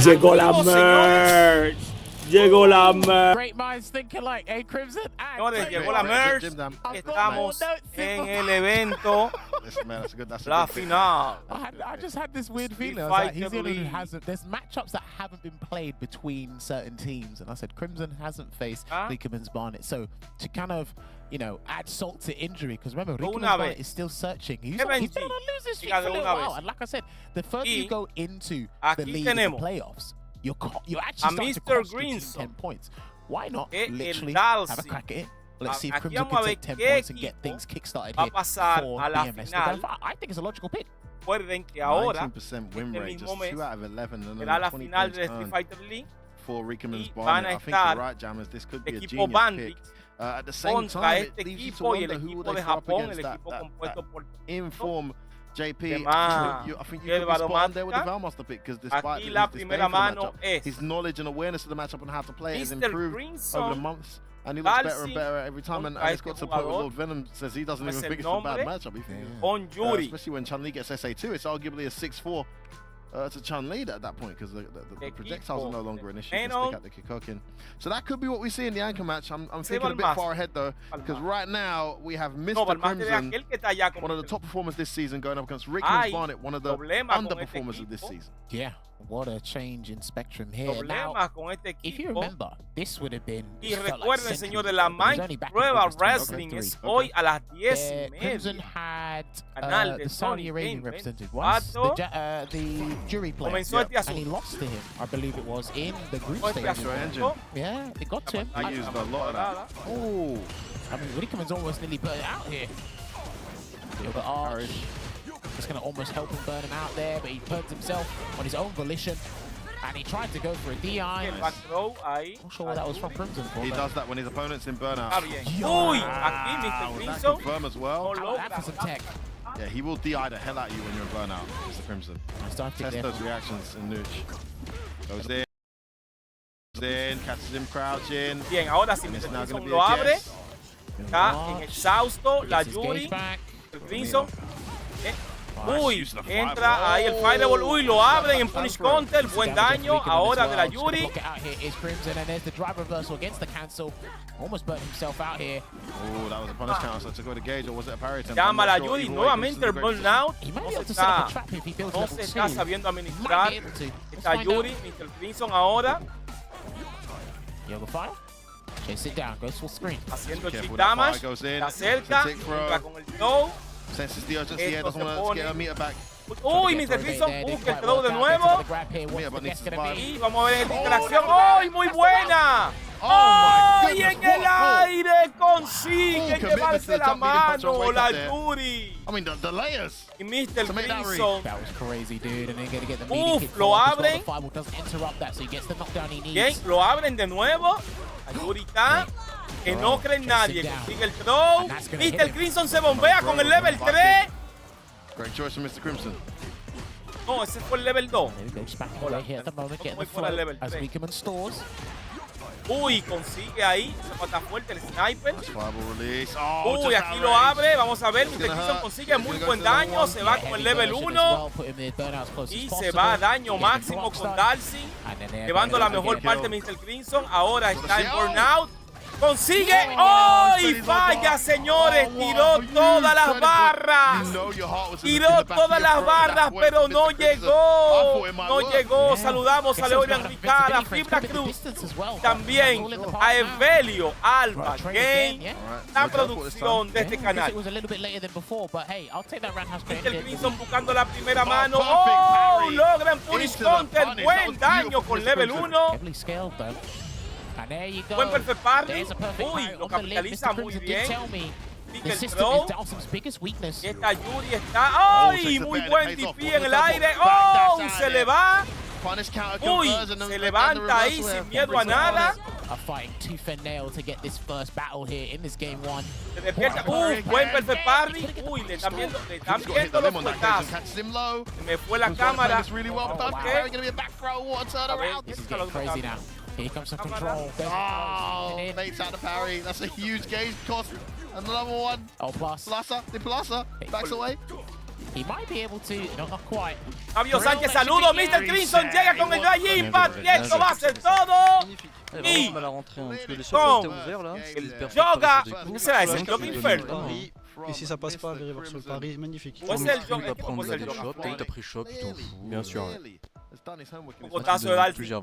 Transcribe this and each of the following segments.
Llegó la merch. Llegó la merch. Great minds think alike, eh, Crimson? Señores, llegó la merch. Estamos en el evento. La final. I just had this weird feeling. I was like, he's the only one who hasn't. There's matchups that haven't been played between certain teams, and I said Crimson hasn't faced Leakerman's Barnet. So to kind of, you know, add salt to injury, because remember, Leakerman's Barnet is still searching. He's going to lose this streak for a little while. And like I said, the further you go into the league and the playoffs, you're actually starting to cost your team 10 points. Why not literally have a crack at it? Let's see if Crimson can take 10 points and get things kickstarted here for BMS. I think it's a logical pick. Recuerden que ahora 19% win rate, just 2 out of 11, and será la 20 final points de Street Fighter League for Rickman's y Barnet. van a I think you're estar right, Jammers. This could be a equipo genius pick. Bandit At the same contra time, este it leaves you to equipo y el wonder who will equipo they de throw up Japón, el against equipo compuesto por in-form JP. I think you could be Álvaro spot on there with the Mática. Valmaster pick, because despite Aquí la his disdain primera for the mano matchup, es his knowledge and awareness of the matchup and how to play it has Mr. improved Crimson over the months. And he looks better and Dalsing better every time, and contra it's got este to the point where jugador. Lord Venom says he doesn't Como even es think el it's a bad nombre? matchup. He thinks, Con Yuri. especially when Chun-Li gets SA2, it's arguably a 6-4 to Chun-Li at that point, because the projectiles are no longer an issue. You can stick out the Kikokin. So that could be what we see in the anchor match. I'm thinking a bit far ahead though, because right now we have Mr. Crimson, one of the top performers this season, going up against Rickman's Barnet, one of the underperformers of this season. Yeah, what a change in spectrum here. Now, if you remember, this would have been... Y recuerden, señores, la Mind Prueba Wrestling es hoy a las 10:30. Crimson had the Saudi Arabian representative once, the jury player, and he lost to him, I believe it was, in the group stage. Yeah, they got to him. I used a lot of that. Oh, I mean, Rickman's almost nearly put it out here. But Arch is going to almost help him burn him out there, but he burns himself on his own volition. And he tried to go for a DI. Not sure what that was from Crimson for. He does that when his opponent's in burnout. Uy, aquí Mr. Crimson. Confirm as well. That for some tech. Yeah, he will DI the hell out of you when you're in burnout, Mr. Crimson. Test those reactions in Nooch. Goes in, catches him crouching. Bien, ahora si Mr. Crimson lo abre. Está en exhausto, la Yuri. El Crimson. Uy, entra ahí el Fireball. Uy, lo abren en Punish Counter. Buen daño ahora de la Yuri. Almost burnt himself out here. Oh, that was a punish counter, so to go to Gage, or was it a parry attempt? Llama la Yuri nuevamente el burnout. No se está sabiendo administrar. Está Yuri, Mr. Crimson ahora. Yoga Fire. Chase it down, goes full screen. Haciendo cheat damage. Se acerca, entra con el throw. Senses the urgency here, doesn't want to get a meter back. Uy, Mr. Crimson busca el throw de nuevo. Y vamos a ver esta interacción. ¡Uy, muy buena! ¡Ay, en el aire consigue llevarse la mano la Yuri! I mean, the layers. Y Mr. Crimson. That was crazy, dude. And then gonna get the lo abren. Bien, lo abren de nuevo. La Yuri está. Que no creen nadie. Consigue el throw. Mr. Crimson se bombea con el level 3. Great choice from Mr. Crimson. No, ese fue el level 2. Uy, consigue ahí. Se pata fuerte el sniper. Uy, aquí lo abre. Vamos a ver. Mr. Crimson consigue muy buen daño. Se va con el level 1. Y se va a daño máximo con Dalsing. Llevando la mejor parte de Mr. Crimson. Ahora está en burnout. Consigue. ¡Oh! Y falla, señores. Tiró todas las barras. Tiró todas las barras, pero no llegó. No llegó. Saludamos a Leorian Ricard, a Fibra Cruz. También a Evelio Alba Game. La producción de este canal. Mr. Crimson buscando la primera mano. ¡Oh! Logran Punish Counter. Buen daño con level 1. Buen perfect parry. Uy, lo capitaliza muy bien. Sigue el throw. Y esta Yuri está. ¡Ay! Muy buen TP en el aire. ¡Oh! Se le va. Uy, se levanta ahí sin miedo a nada. Se despierta. Buen perfect parry. Uy, le están viendo los puertazos. Se me fue la cámara. Here comes some control. Oh, baits out the parry. That's a huge gauge cost. Another one. Oh, plus. The Plaza. Backs away. He might be able to, not quite. Fabio Sánchez, saludos. Mr. Crimson llega con el Dry Impact y esto va a ser todo. Y el Yoga, ¿qué será ese? El Yoga Inferno. Et si ça passe pas, le reverse sur le pari, magnifique. ¿O es el Yoga? Il va prendre le shot, t'as pris shot, tu t'en fous. Bien sûr. Un botazo de Dalsin,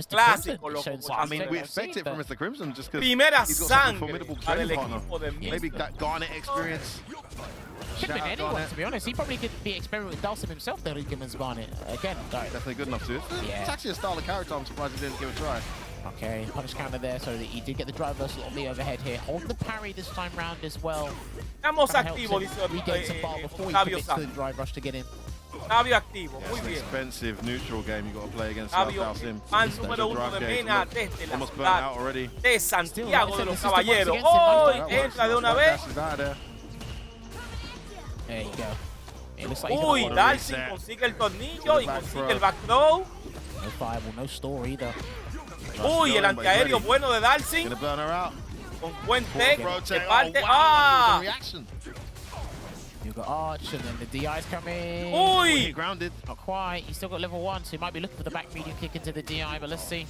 clásico, loco. I mean, we expect it from Mr. Crimson just because Primera he's got such a sangre formidable para el training partner. equipo de Maybe that Garnet experience. Could have been anyone, to be honest. He probably could be experimenting with Dalsim himself, the Rickman's Barnet. Again, Definitely good enough to it. Yeah. It's actually a style of character I'm surprised he didn't give a try. Okay, punish counter there, so that he did get the drive reversal on the overhead here. Hold the parry this time round as well. Estamos activos, dice Fabio Sánchez. Drive rush to get in. Fabio activo, Yeah, muy it's an bien. expensive neutral game you got to play against Fabio, Dalsim. fan número 1 de Mena desde la Almost burnt out ciudad already. de Santiago de los Caballeros. Still, Hoy That entra works. de una That vez. dash is out of there. There you go. It looks like he's Uy, gonna Dalsin reset. consigue el tornillo y consigue el back throw. no fireball, no store either. Uy, el antiaéreo bueno de Dalsin. Gonna burn her out. Con buen tech. Rotate. De parte. Oh, wow. ¡Ah! Reaction. You've got Arch and then the DI's coming. Uy. Grounded. Not quite. He's still got level 1, so he might be looking for the back medium kick into the DI, but let's see.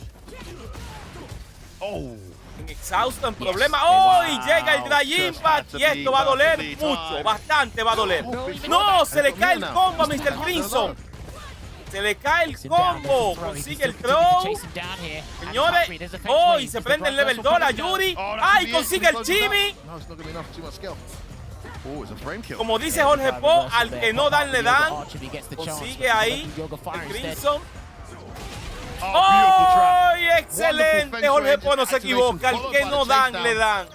Oh. En exhausto, en Yes. problema. Wow. ¡Uy! Llega el Dry Impact y esto va a doler mucho. Bastante va a doler. No, se le cae el combo a Mr. Crimson. Se le cae el combo. Consigue el throw. Señores. ¡Oh! Y se prende el level 2 a Yuri. ¡Ay! Consigue el chibi. No, it's not gonna be enough. Too much skill. Oh, it's a frame kill. Como dice Jorge Po, al que no dan le dan. Consigue ahí el Crimson. ¡Oh! Excelente. Jorge Po no se equivoca. Al que no dan le dan.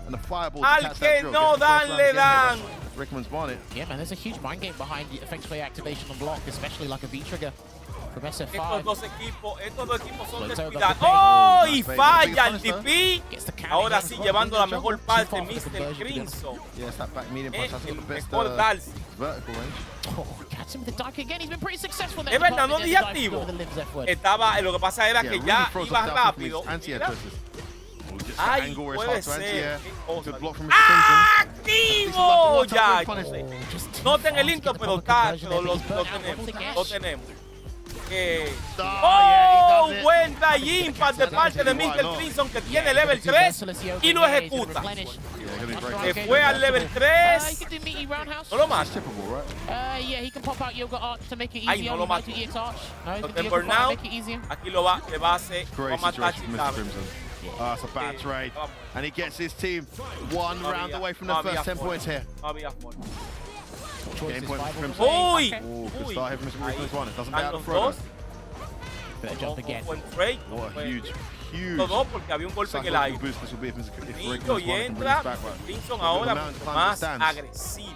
And the fireball to Al catch that que drill. no Gets the first dan round le again. dan. Rickman's Barnet. Yeah, man, there's a huge mind game behind the effective play activation on block, especially like a V-trigger from Estos SF5. dos equipos son Let's descuidados. over the ¡Oh! paint. Y falla el DP. Gets the counter Ahora hit. sí, llevando la mejor parte, Too far for the Mr. conversion, Crimson. Yeah, it's that back medium punch. Es That's el got the best mejor Dalsin. vertical range. Oh, catch him with the dunk again. He's been pretty successful there. Es verdad, no dije activo. Estaba, lo que pasa era que really ya throws iba off Dalsim from rápido. his anti-air Mira. twists. Oh, just Ay, the angle where it's puede hard to ser. anti-air. Qué cosa. Good block from Mr. Crimson. ¡Activo! Ya. Just No ten el intro, pero está, lo tenemos. Lo tenemos. ¡Oh! Buen Dry Impact de parte de Mr. Crimson que tiene level 3 y lo ejecuta. Se fue al level 3. No lo más. Yeah, he can pop out Yoga Arch to make it Ay, easier. no lo He might mato. do EX Arch. No, he's No gonna ten do Yoga burn Fire, now. make it easier. Aquí lo va, le va a hacer. Va a Great matar situation from sin Mr. Crimson. That's a bad trade. And he gets his team one round away from the first 10 points here. No había forma. Game point for Crimson. Uy. Oh, good Uy. start here from Mr. Rickman's Barnet. Doesn't Están get out los of front. dos. Better jump again. Buen trade. What a huge, huge Los dos porque había un golpe en el psychological aire. boost this will be if Niño Rickman's y Barnet can bring entra. this back right. Crimson Look at ahora the amount of mucho time he más stands. agresivo.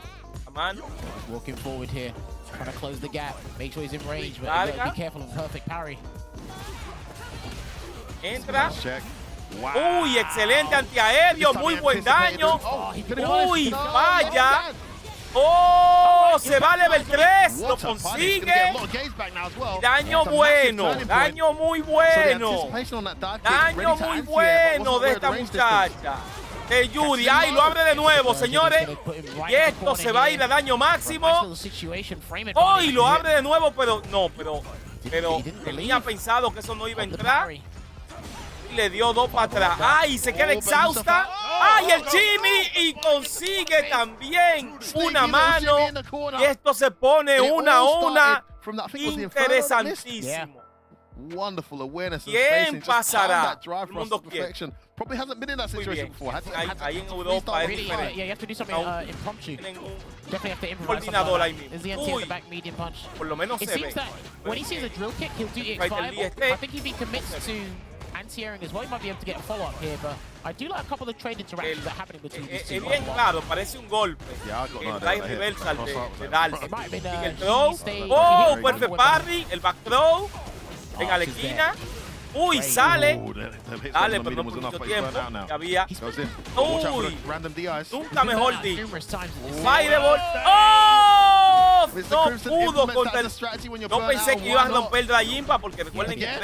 A mano. Walking forward here, trying to close the gap. Make sure he's in range, but Carga. be careful of perfect parry. Entra. Nice check. Wow. Uy, excelente antiaéreo. Muy buen daño. Uy, falla. ¡Oh! Se va a level 3. Lo consigue. Daño bueno. Daño muy bueno. Daño muy bueno de esta muchacha. De Yuri. ¡Ay! Lo abre de nuevo, señores. Y esto se va a ir a daño máximo. ¡Oh! Y lo abre de nuevo, pero no, pero tenía pensado que eso no iba a entrar. Y le dio dos para atrás. ¡Ay! Se queda exhausta. ¡Ay! El Jimmy. Y consigue también una mano. Y esto se pone 1-1. Interesantísimo. Wonderful awareness of ¿Quién spacing. Just pasará? found that drive El mundo for perfection. Probably hasn't been in that Muy situation bien. before. Ahí en Europa es Really, diferente. yeah, you have to do something impromptu. Tienen un Definitely have to improvise. coordinador ahí Something like that. mismo. There's the NT at Uy. the back medium punch. Por lo menos It se ve. seems that when he sees a drill kick, he'll do Right, X5. el DST. I think if he commits to anti-airing as well, he might be able to get a follow-up here, but I do like a couple of trade interactions that are happening between these two. Es bien raro, parece un golpe. Yeah, I got no El idea drive what I hit. reversal Cross out was de like- Dalsin. It might have been Sigue el a throw. stay. ¡Oh! He Perfect parry. El back throw. En la esquina. Uy, sale. Oh, the hits Dale, on the pero no medium was por enough, mucho but he's burnt tiempo. out now. Que había. Goes in. Watch out for Uy. the random DIs. Nunca mejor dicho. numerous times. Fireball. ¡Oh! Mr. No Crimson pudo implements contra that as el... a strategy when you're No burnt pensé out. que iba a Why not? romper el Dry Impact porque recuerden que Yeah.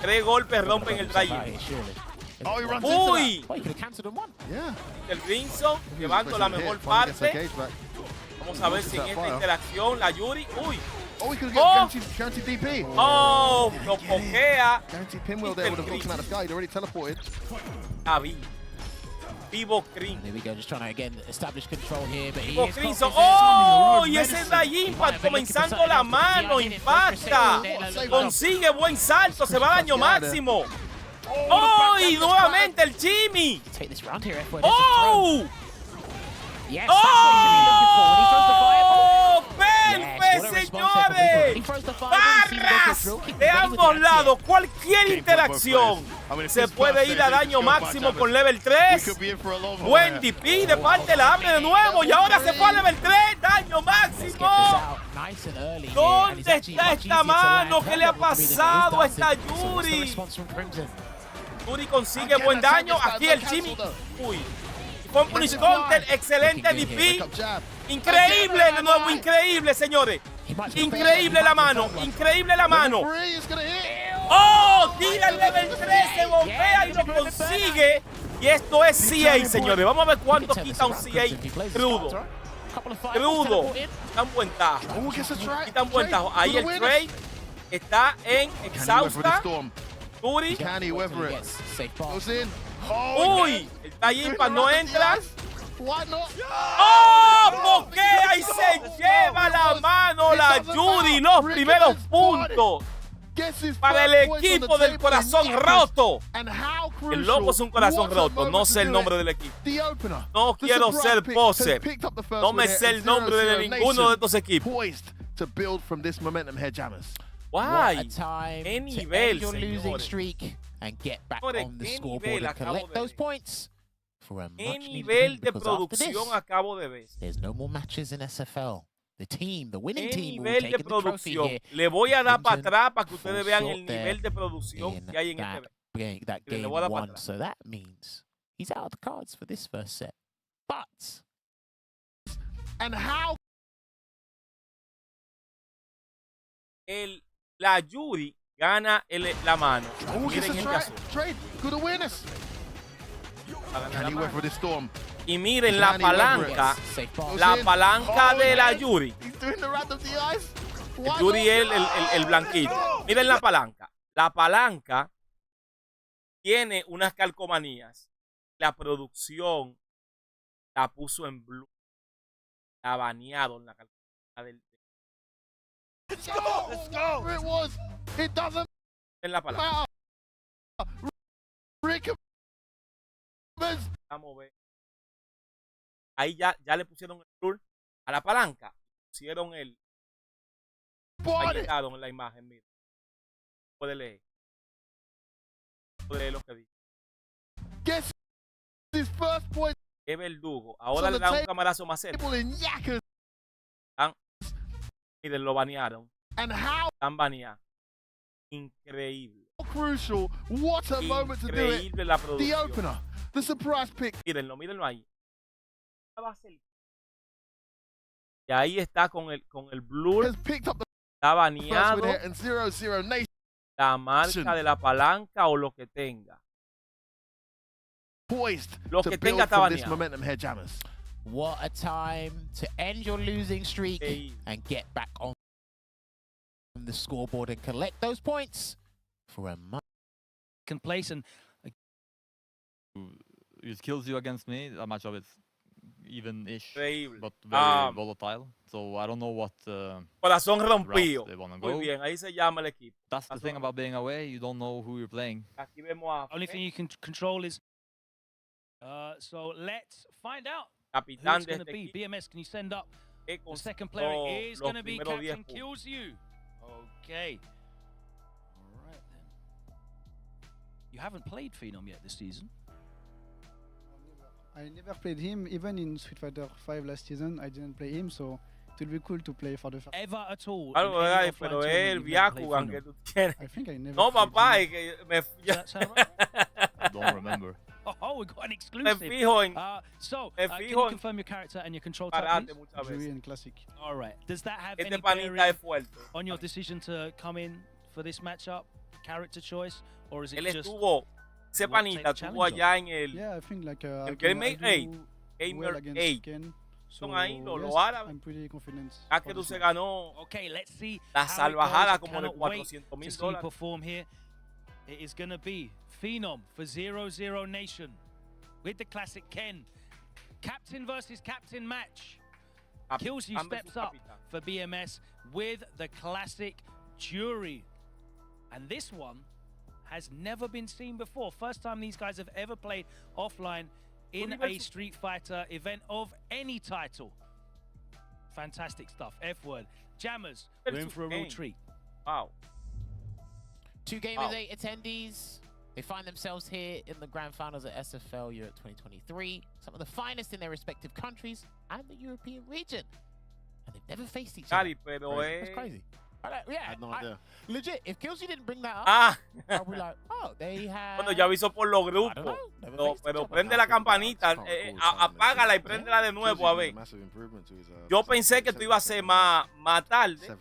tres golpes rompen el Dry Impact. Oh, he runs into Uy. Well, he could have cancelled and won. that. Yeah. El Crimson llevando la mejor Finally gets that parte. gauge back. Vamos a ver si en esta interacción la Yuri. Uy. Oh, he could get guaranteed DP. Oh, lo pokea. Guaranteed pinwheel there would have knocked him out of the sky. He'd already teleported. David. Vivo Crimson. There we go, just trying to again establish control here, but Vivo Crimson. Oh, y ese es la Impact comenzando la mano. Impacta. Consigue buen salto. Se va a daño máximo. Oh, y nuevamente el Jimmy. Oh. Yes, ¡Oh! ¡Perfecto, señores! ¡Barras! De ambos lados, cualquier interacción se puede ir a daño máximo con level 3. Buen DP de parte la abre de nuevo y ahora se fue a level 3. ¡Daño máximo! ¿Dónde está esta mano? ¿Qué le ha pasado a esta Yuri? Yuri consigue buen daño. Aquí el Jimmy. Uy. Con Punish Counter, excelente DP. Increíble de nuevo, increíble, señores. Increíble la mano, increíble la mano. ¡Oh! Tira el level 3, se bombea y lo consigue. Y esto es CA, señores. Vamos a ver cuánto quita un CA crudo. Crudo. Quita un buen tajo. Quita un buen tajo. Ahí el trade está en exhausta. Yuri. Uy, el Tayimpa no entra. ¡Oh! Pokea y se lleva la mano la Yuri. Los primeros puntos para el equipo del corazón roto. El loco es un corazón roto. No sé el nombre del equipo. No quiero ser poser. No me sé el nombre de ninguno de estos equipos. Guay. ¿Qué nivel, señores? And get back on the scoreboard and collect those points for a much needed win, de because after this, producción acabo de ver? There's no more matches in SFL. The team, the winning ¿Qué team, will nivel take de the trophy producción? here. Le voy a dar para Crimson atrás para que ustedes vean short el nivel de producción que hay en este evento. that Le game voy a dar para one, atrás. so that means he's out of the cards for this first set. But And how La Yuri gana la mano. Oh, gets Miren a este azul. trade. Good awareness. Va a ganar Can la he mano. weather this storm? Y miren la palanca. safe ball. La palanca de la Yuri. He's doing the random DIs. El Yuri es el blanquito. Miren la palanca. La palanca tiene unas calcomanías. La producción la puso en blue. La ha baneado en la calcomanía del. Let's go. It was. It doesn't En la palanca. matter. Rick. Vamos a ver. Ahí ya le pusieron el blur a la palanca. Pusieron el bañetado en la imagen. Mira. Puede leer. Puede leer lo que dice. Guess his first point. Qué verdugo. Ahora le dan un camarazo más cerca. Miren, lo banearon. And how Están baneados. Increíble. crucial. What a moment to do it. Increíble la The producción. opener. The surprise pick. Mírenlo ahí. Y ahí está con el blur. Has picked up the Está first baneado. win here and 0-0 Nation. La marca de la palanca o lo que tenga. Poised Lo to que build tenga está from this baneado. momentum here, Jammers. What a time to end your losing streak Hey. and get back on the scoreboard and collect those points for a much. Can place and it kills you against me. That matchup is even-ish, Increíble. but very volatile. So I don't know what Corazón route rompido. they want to Muy go. bien, ahí se llama el equipo. That's the thing about being away. You don't know who you're playing. Aquí vemos a only thing you can control is. So let's find out who capitán it's de going to este be. equipo. BMS, can you send up Que the second player? conquistó It is los going to be primeros 10 Captain puntos. Kills You. Okay. All right then. You haven't played Phenom yet this season. I never played him, even in Street Fighter 5 last season. I didn't play him, so it will be cool to play for the first. Ever at all? Algo, in any ¿verdad? offline Pero tournament es el you've never played Byakugan que Phenom? tú tienes. I think I never. No, played papá, him. es que me, Does that sound right? Don't remember. Oh, we got an me exclusive. fijo en So, me can you fijo en confirm your character and your control type, parate please? muchas Yuri veces. and Classic. All right. Does that have Este any panita bearing es fuerte. on your decision to come in for this matchup? Character choice, or is it Él just estuvo, ese what panita take estuvo challenge allá en el Yeah, I think like El I Gamer do 8, well Gamer against 8. Ken. Son ahí los árabes. I'm pretty confident. Akeru se ganó let's see la salvajada como de $400,000. $400,000. Here. It is going to be Phenom for 0-0 Nation with the classic Ken. Captain versus captain match. Kills you steps up for BMS with the classic Jury. And this one has never been seen before. First time these guys have ever played offline in a Street Fighter event of any title. Fantastic stuff. F-word. Jammers, we're in for a real treat. Wow. 2 gamers, 8 attendees. They find themselves here in the grand finals at SFL Europe 2023. Some of the finest in their respective countries and the European region. And they've never faced each other. That's crazy. Yeah, I had no idea. Legit, if Killsy didn't bring that up, I'll be like, oh, they have... Bueno, ya aviso por los grupos. Pero prende la campanita, apágala y préndela de nuevo, a ver. Yo pensé que tú ibas a ser más tarde.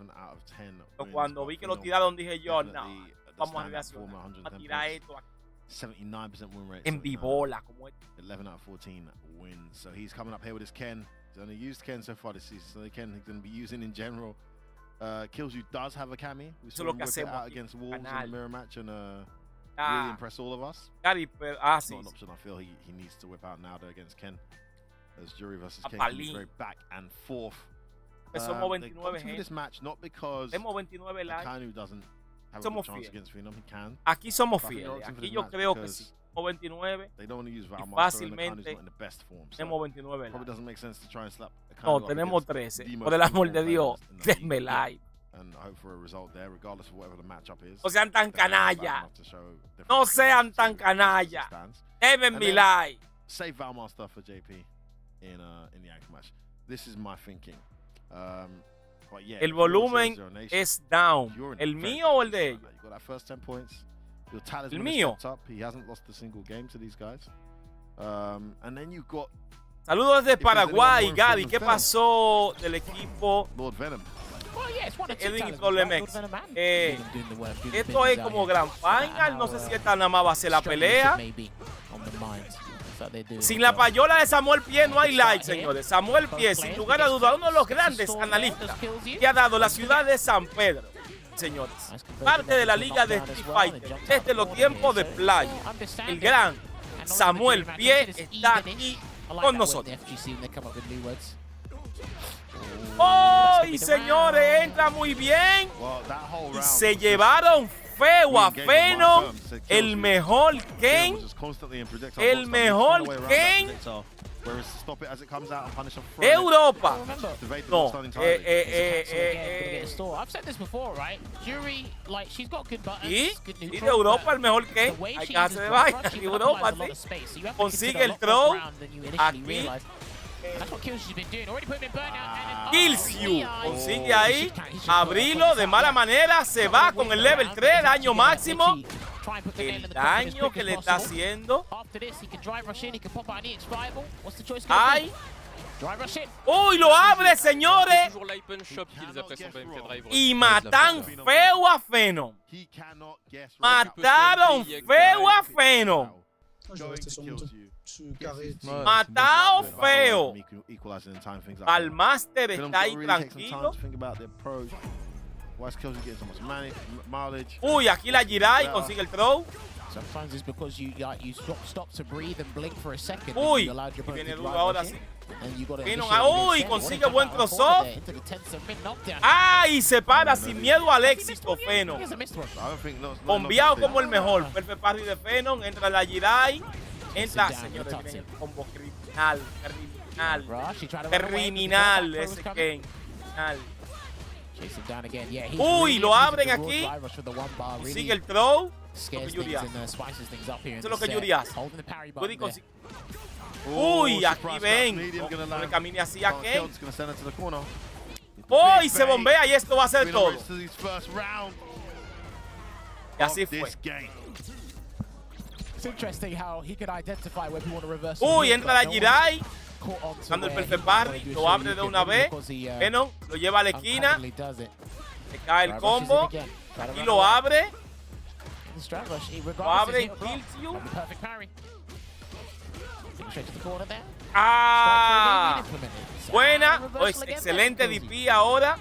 Pero cuando vi que lo tiraron, dije yo, no, vamos a reaccionar. A tirar esto aquí. 79% win rate. En vivola, como es. 11 out of 14 wins. So he's coming up here with his Ken. He's only used Ken so far this season. So the Ken he's going to be using in general. Killsu does have a Cammy. We saw him whip it out against Wolves in the mirror match and really impress all of us. It's not an option I feel he needs to whip out now though against Ken. As Jury versus Ken is very back and forth. They come to this match not because Akanu doesn't have a good chance against Phenom. He can. Aquí somos fieles. Aquí yo creo que sí. 29. They don't want to use y fácilmente not in the best form. So tenemos 29 probably doesn't make sense to try and slap no, tenemos 13. Por el amor de Dios, denme like. And hope for a result there, regardless of whatever the matchup is. No sean tan canalla. No sean tan canalla. Denme mi like. Save Valmaster for JP in the anchor match. This is my thinking. But yeah, el volumen es down. ¿El mío o el de ellos? You got that first 10 points. Your talisman el mío. Up. He hasn't lost a single game to these guys. And then you've got saludos desde Paraguay, Gaby. ¿Qué pasó del equipo? Lord Venom. Edwin y Problemas. Esto es como Grand Final. No sé si esta nada más va a ser la pelea. Sin la payola de Samuel Pie no hay like, señores. Samuel Pie, sin lugar a duda, uno de los grandes analistas que ha dado la ciudad de San Pedro, señores. Parte de la liga de Street Fighter desde los tiempos de playa. El gran Samuel Pie está aquí con nosotros. ¡Oh! Y señores, entra muy bien. Y se llevaron feo a Phenom. El mejor Ken. El mejor Ken de Europa. No. Y de Europa el mejor Ken. Hay que hacer de vaina. De Europa, sí. Consigue el throw. Aquí. Killsu consigue ahí abrirlo de mala manera, se va con el level 3, daño máximo. El daño que le está haciendo. ¡Ay! ¡Uy! Lo abre, señores. Y matan feo a Phenom. Mataron feo a Phenom. Matado feo. Al Master está ahí tranquilo. Uy, aquí la Jirai consigue el throw. Uy, y viene duro ahora sí. Uy, consigue buen cross-off. Ah, y se para sin miedo al éxito, Phenom. Bombeado como el mejor. Perfect parry de Phenom. Entra la Jirai. Entra, señores, miren el combo criminal. Criminal ese Ken. Uy, lo abren aquí. Sigue el throw. Eso es lo que Yuri hace. Uy, aquí ven. No le camine así a Ken. Uy, se bombea y esto va a ser todo. Y así fue. Uy, entra la Jirai. Dando el perfect parry. Lo abre de una vez. Phenom lo lleva a la esquina. Le cae el combo. Aquí lo abre. Lo abre en Killsu. ¡Ah! Buena. Excelente DP ahora.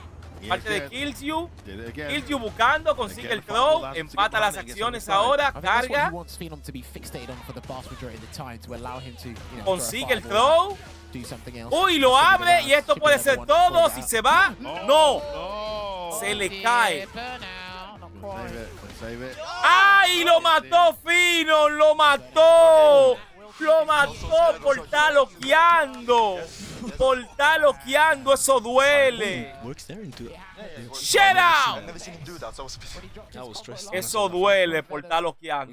Parte de Killsyu. Killsyu buscando, consigue el throw. Empata las acciones ahora. Carga. Consigue el throw. Uy, lo abre y esto puede ser todo. Si se va, no. Se le cae. ¡Ay! Lo mató Fino. Lo mató. Lo mató por estar loqueando. Por estar loqueando. Eso duele. Shut out. Eso duele por estar loqueando.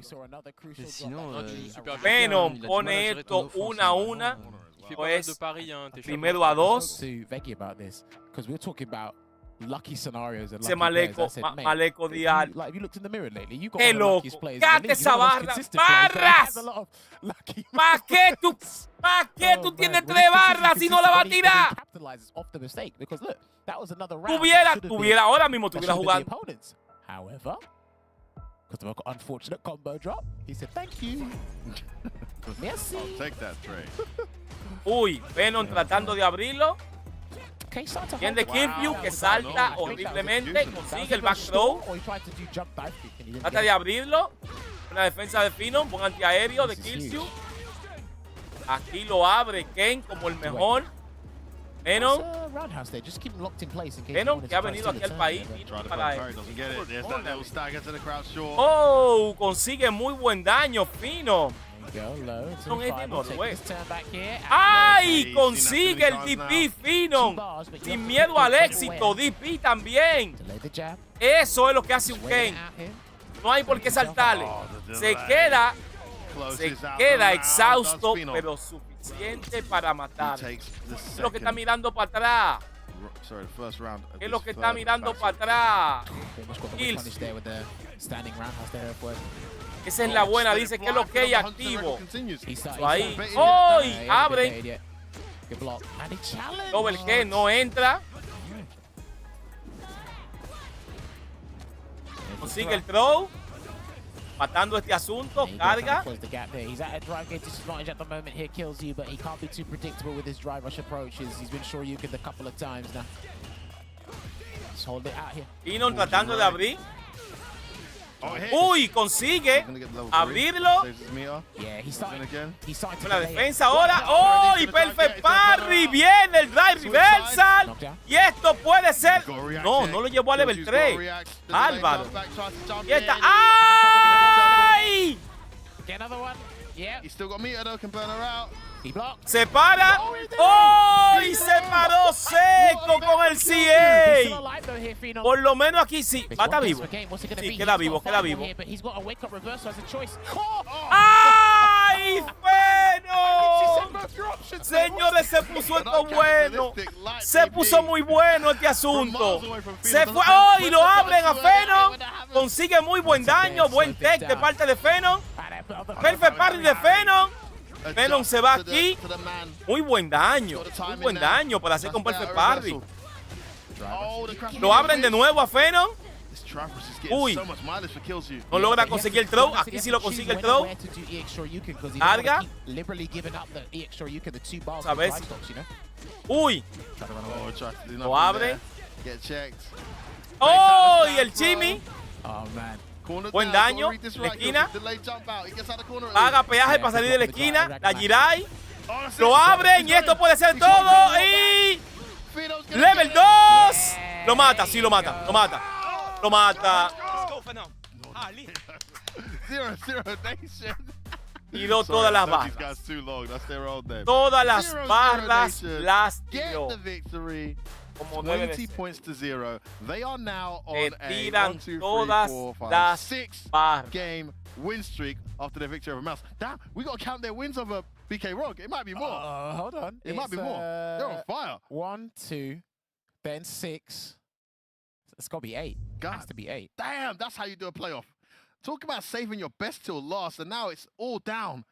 Venom pone esto 1-1. Pues primero a 2. Lucky scenarios and ese maleco dial. Like, if you looked in the mirror lately, you got ¡Qué loco! ¡Cállate esa barra! ¡Barras! ¿Para qué tú tienes 3 barras si no la vas a tirar? Tuviera, ahora mismo estuviera jugando. However, because of an unfortunate combo drop, he said, thank you. Merci. I'll take that trade. Uy, Venom tratando de abrirlo. Bien de Killsyu que salta horriblemente, consigue el back throw. Trata de abrirlo. Una defensa de Phenom, un antiaéreo de Killsyu. Aquí lo abre Ken como el mejor. Venom que ha venido aquí al país. Oh, consigue muy buen daño Phenom. ¡Ay! Consigue el DP Phenom. Sin miedo al éxito. DP también. Eso es lo que hace un Ken. No hay por qué saltarle. Se queda exhausto, pero suficiente para matar. Es lo que está mirando para atrás. Es lo que está mirando para atrás. Esa es la buena, dice que es lo que hay activo. Ahí. ¡Uy! Abre. Double G no entra. Consigue el throw. Matando este asunto. Carga. Phenom tratando de abrir. Uy, consigue abrirlo. La defensa ahora. ¡Oh! Y perfect parry. Viene el drive reversal. Y esto puede ser. No, no lo llevó a level 3. Álvaro. Y está. ¡Ay! Se para. ¡Oh! Y se paró seco con el CA. Por lo menos aquí sí. Va a estar vivo. Sí, queda vivo, queda vivo. ¡Ay! ¡Bueno! Señores, se puso esto bueno. Se puso muy bueno este asunto. Se fue. ¡Oh! Y lo abren a Phenom. Consigue muy buen daño. Buen tech de parte de Phenom. Perfect parry de Phenom. Phenom se va aquí. Muy buen daño. Muy buen daño para hacer con perfect parry. Lo abren de nuevo a Phenom. Uy. No logra conseguir el throw. Aquí sí lo consigue el throw. Carga. A ver si... Uy. Lo abre. ¡Oh! Y el Chimmy. Buen daño. La esquina. Paga peaje para salir de la esquina. La Jirai. Lo abren y esto puede ser todo. Y... Level 2. Lo mata, sí lo mata. Lo mata. Lo mata. Tiró todas las barras. Todas las barras las tiró. Como 20 points to 0. They are now on a 1, 2, 3, 4, 5, 6 game win streak after their victory over Mouse. Damn, we got to count their wins over BK Rock. It might be more. Hold on. It might be more. They're on fire. 1, 2, then 6. It's got to be 8. God, it has to be 8. Damn, that's how you do a playoff. Talk about saving your best till last, and now it's all down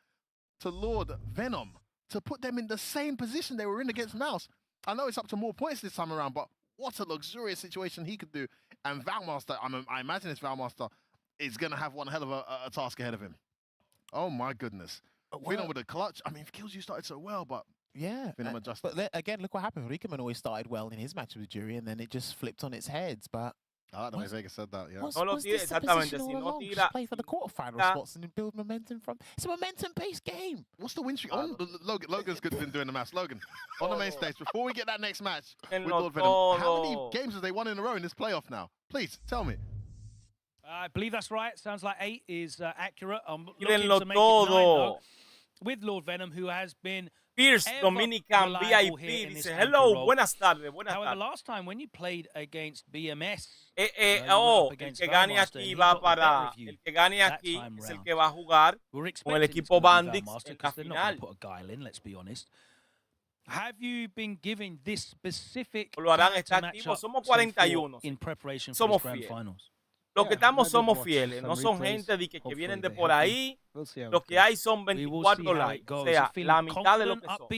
to Lord Venom to put them in the same position they were in against Mouse. I know it's up to more points this time around, but what a luxurious situation he could do. And Valmaster, I imagine this Valmaster is going to have one hell of a task ahead of him. Oh, my goodness. Phenom with a clutch. I mean, Kills you started so well, but yeah, Phenom adjusted. But again, look what happened. Riekemann always started well in his match with Jury, and then it just flipped on its heads. But I like the way Vega said that. Yeah. No lo tire, exactamente. Si no tira, play for the quarterfinal spots and build momentum from. It's a momentum-based game. What's the win streak? Logan's good been doing the maths. Logan, on the main stage, before we get that next match with Lord Venom, how many games have they won in a row in this playoff now? Please tell me. I believe that's right. Sounds like 8 is accurate. I'm looking Tírenlo to make it 9 todo. with Lord Venom, who has been Pierce Dominican VIP dice, hello, buenas tardes, buenas However, tardes. last time when you played against BMS, el que gane aquí va para, el que gane aquí es el que va a jugar con el equipo Bandix en la final. Put a guile in, let's be honest. Have you been given this specific Lo harán, está activo, somos 41. in preparation for Somos the grand fieles. finals? Los que estamos somos fieles, no son gente de que vienen de por ahí. Los que hay son 24 likes, o sea, la mitad de lo que son.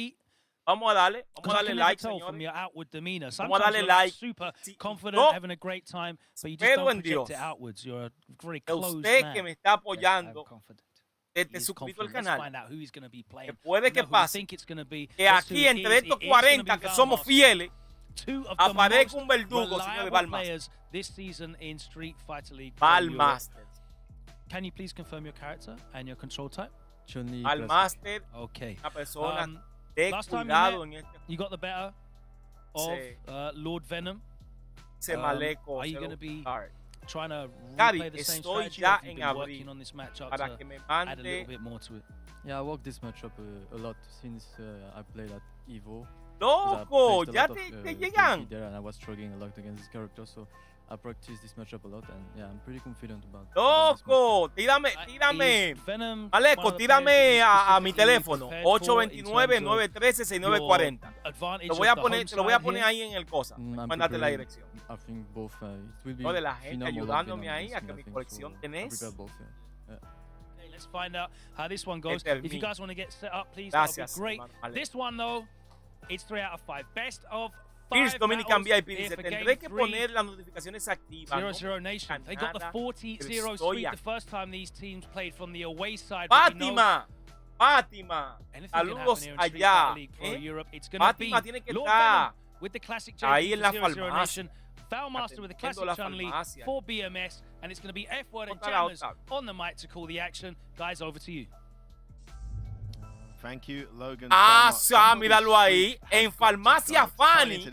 Vamos a darle like, señores. Vamos a darle like. Super confident, No. having a great time, but you just Pero don't en project Dios, it outwards. You're a very que closed usted man. que me está apoyando He desde is suscrito al confident. Let's canal, find out who he's going to be playing. que puede que We know who we pase think it's going to be. que Guess aquí who entre it is. estos It is gonna 40 be que somos Valmas. fieles, Two of the aparezca most un verdugo, señor de reliable Valmas. players this season in Street Fighter League. for Europe. Valmaster. Can you please confirm your character and your control type? Valmaster, Okay. una persona Um, de last time cuidado en este You got the better of Sí. Lord Venom. maleco. Are you going to be trying to Gary, replay the same estoy strategy? ya Or have you en been abril working on this matchup para to que me add a little mande. bit more to it? Yeah, I worked this matchup a lot since I played at Evo. Loco, ya te llegan. There and I was struggling a lot against this character, so I practiced this matchup a lot, and yeah, I'm pretty confident about this Loco, tírame. Maleco, tírame a mi teléfono. 829-913-6940. Te lo voy a poner ahí en el cosa. I'm Mandate la preparing, dirección. I think both it will be No, de la gente Phenom or ayudándome Venom ahí this a game, que I mi think, colección so tenés. I prepare both, yeah. Okay, let's find out how this one goes. Termine. If you guys want to get set up, please, that would Gracias, be great. hermano. Vale. This one, though, it's 3 out of 5. Best of 5 Pierce Dominican battles VIP here dice, for tendré game que 3. poner las notificaciones activas. 0-0 Nation. They got the 40-0 estoy sweep aquí. the first time these teams played from the away side. but we know Fátima, anything can happen saludos here in Street allá. Fighter League for Europe. It's going to be Fátima tiene que Lord estar Venom with the classic ahí JP en la for 0-0 farmacia. Nation. Valmaster with the classic Atendiendo la Chun-Li farmacia. for BMS. And it's going to be F-Word and Otra, Jammers otra. on the mic to call the action. Guys, over to you. Thank you, Logan. Míralo ahí. En Farmacia Fanny.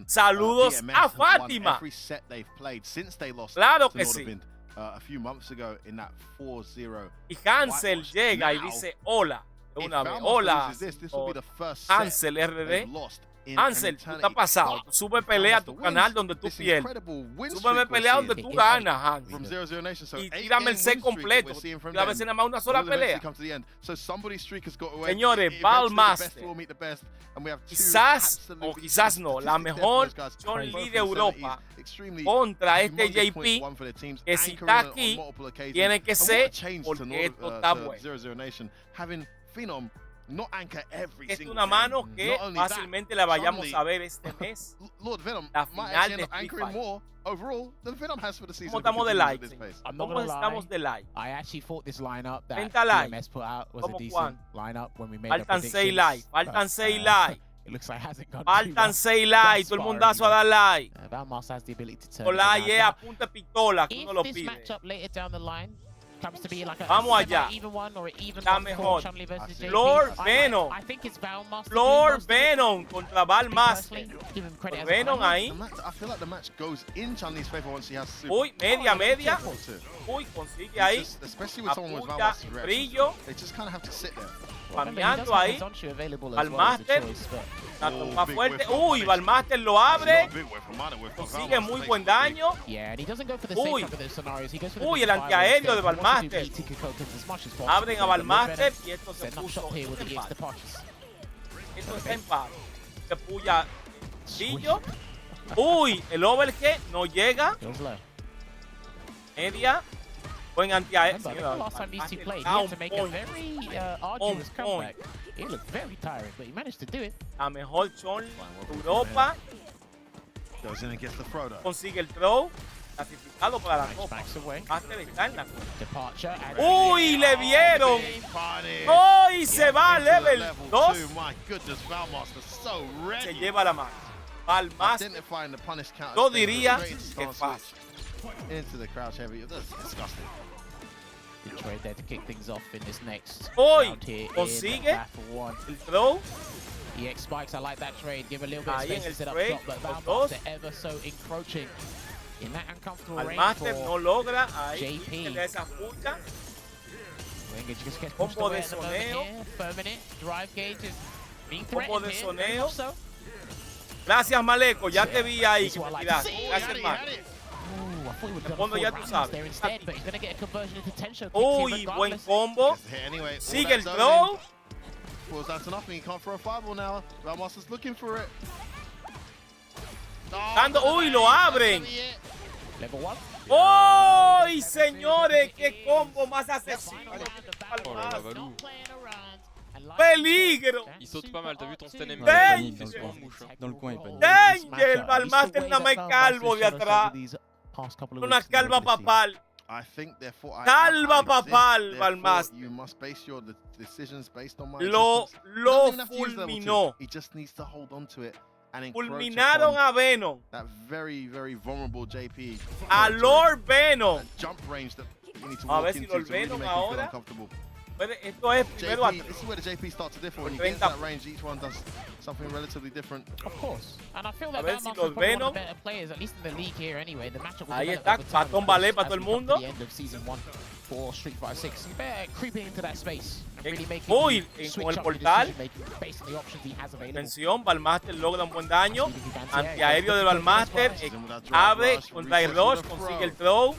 Saludos a Fátima. Every set they've played since they lost Claro to que sí. Nordvind, a few months ago in that 4-0. Y Hansel llega y dice hola. De una vez. Hola. Hansel RD. Hansel, tú estás pasado. Tú sube pelea a tu canal donde tú pierdes. Súbeme pelea donde tú ganas, Hansel. Y tírame el set completo. Y a veces nada más una sola pelea. Señores, Valmaster. Quizás, o quizás no, la mejor Chun-Li de Europa contra este JP, que si está aquí, tiene que ser porque esto está bueno. Es una mano que fácilmente la vayamos a ver este mes. La final de Street Fighter. ¿Cómo estamos de like? ¿Cómo estamos de like? I actually thought this lineup that 30 likes. BMS put out was a ¿Cómo decent cuánto? lineup when we made Faltan 6 likes. Faltan 6 likes. likes. It looks like it hasn't gone Faltan 6 likes. Todo el mundazo a dar like. Valmaster has the ability to turn Con it la around. yeah, punta de pistola que If uno lo this pide. matchup later down the line comes to be like a Vamos allá. even one or an even La one for mejor. Chun-Li versus JP, Lord I Venom. think it's Valmaster. Lord Venom contra Valmaster. Give him credit as a Venom player. ahí. I feel like the match goes in Chun-Li's favor once he has super. Uy, media. Uy, consigue ahí. Especially with someone with Apunta, Valmaster's reaction. brillo. They just kind of have to sit there. Farmeando ahí. Valmaster. Valmaster. La tumba fuerte. Uy, Valmaster lo abre. Consigue muy buen daño. Uy. Uy, el antiaéreo de Valmaster. Abren a Valmaster y esto se puso en empate. Esto está en paz. Se puya brillo. Uy, el overhead no llega. Media. Buen antiaéreo. Last time these two played, he had to make a very arduous comeback. It looked very tiring, but he managed to do it. La mejor Chun de Europa. Goes in and gets the throw though. Consigue el throw. clasificado para la Copa. Master está en la Copa. ¡Uy! ¡Le vieron! ¡Uy! Se va a level 2. Se lleva la mano. Valmaster. Yo diría que fácil. Hoy consigue el throw. EX spikes, I like that trade. Give a little bit of Ahí en space el to set up trade, top, but los Valmaster dos. ever so encroaching in that uncomfortable range Valmaster for no logra. Ahí JP. se le da esa punta. Wenger just gets pushed Combo away de at the moment soneo. here. Permanent drive gauge is being Combo threatened de here. soneo. Also, Gracias, Maleco. Ya te vi ahí. this is what I like Gracias, to see. gracias, hermano. Ooh, I thought he would have Fondo done ya a tú full sabes. rounds there instead, but he's going to get a conversion into tension. Uy, buen combo. Sigue el throw. Falls down to nothing. He can't throw a fireball now. Valmaster's looking for it. Dando, uy, lo abren. Level 1. ¡Uy, señores! ¡Qué combo más asesino! Oh là là, Valou. ¡Peligro! Il saute pas mal, t'as vu ton stand Ouais, panique dans dans le le coin. coin. Dans le coin, il panique. ¡Danger! Valmaster nada más calvo de atrás. Una calva papal. I think therefore Calva papal, Valmaster. You must base your decisions based on my Lo fulminó. He just needs to hold on to it and encroach Fulminaron upon a Venom. that very, very vulnerable JP. A Lord Venom. That jump range that you need to A walk ver si into Lord to really Venom make him feel ahora. uncomfortable. Esto es primero a JP, this is where the JP starts to differ. When you 30. get into that range, each one does something relatively different. Of course. And I feel A that ver si Valmaster's los probably one Venom. of the better players, at least in the league here anyway. The matchup will Ahí develop está, over time, batón of ballet course, para as todo el we come to mundo. the end of season 1 for Street Fighter 6. Creeping into that space and really making Uy, you con switch el up your portal. decision-making based on the options he has available. Atención, Valmaster logra un buen daño. Antiaéreo de Valmaster. Abre contra el Rush, consigue el throw.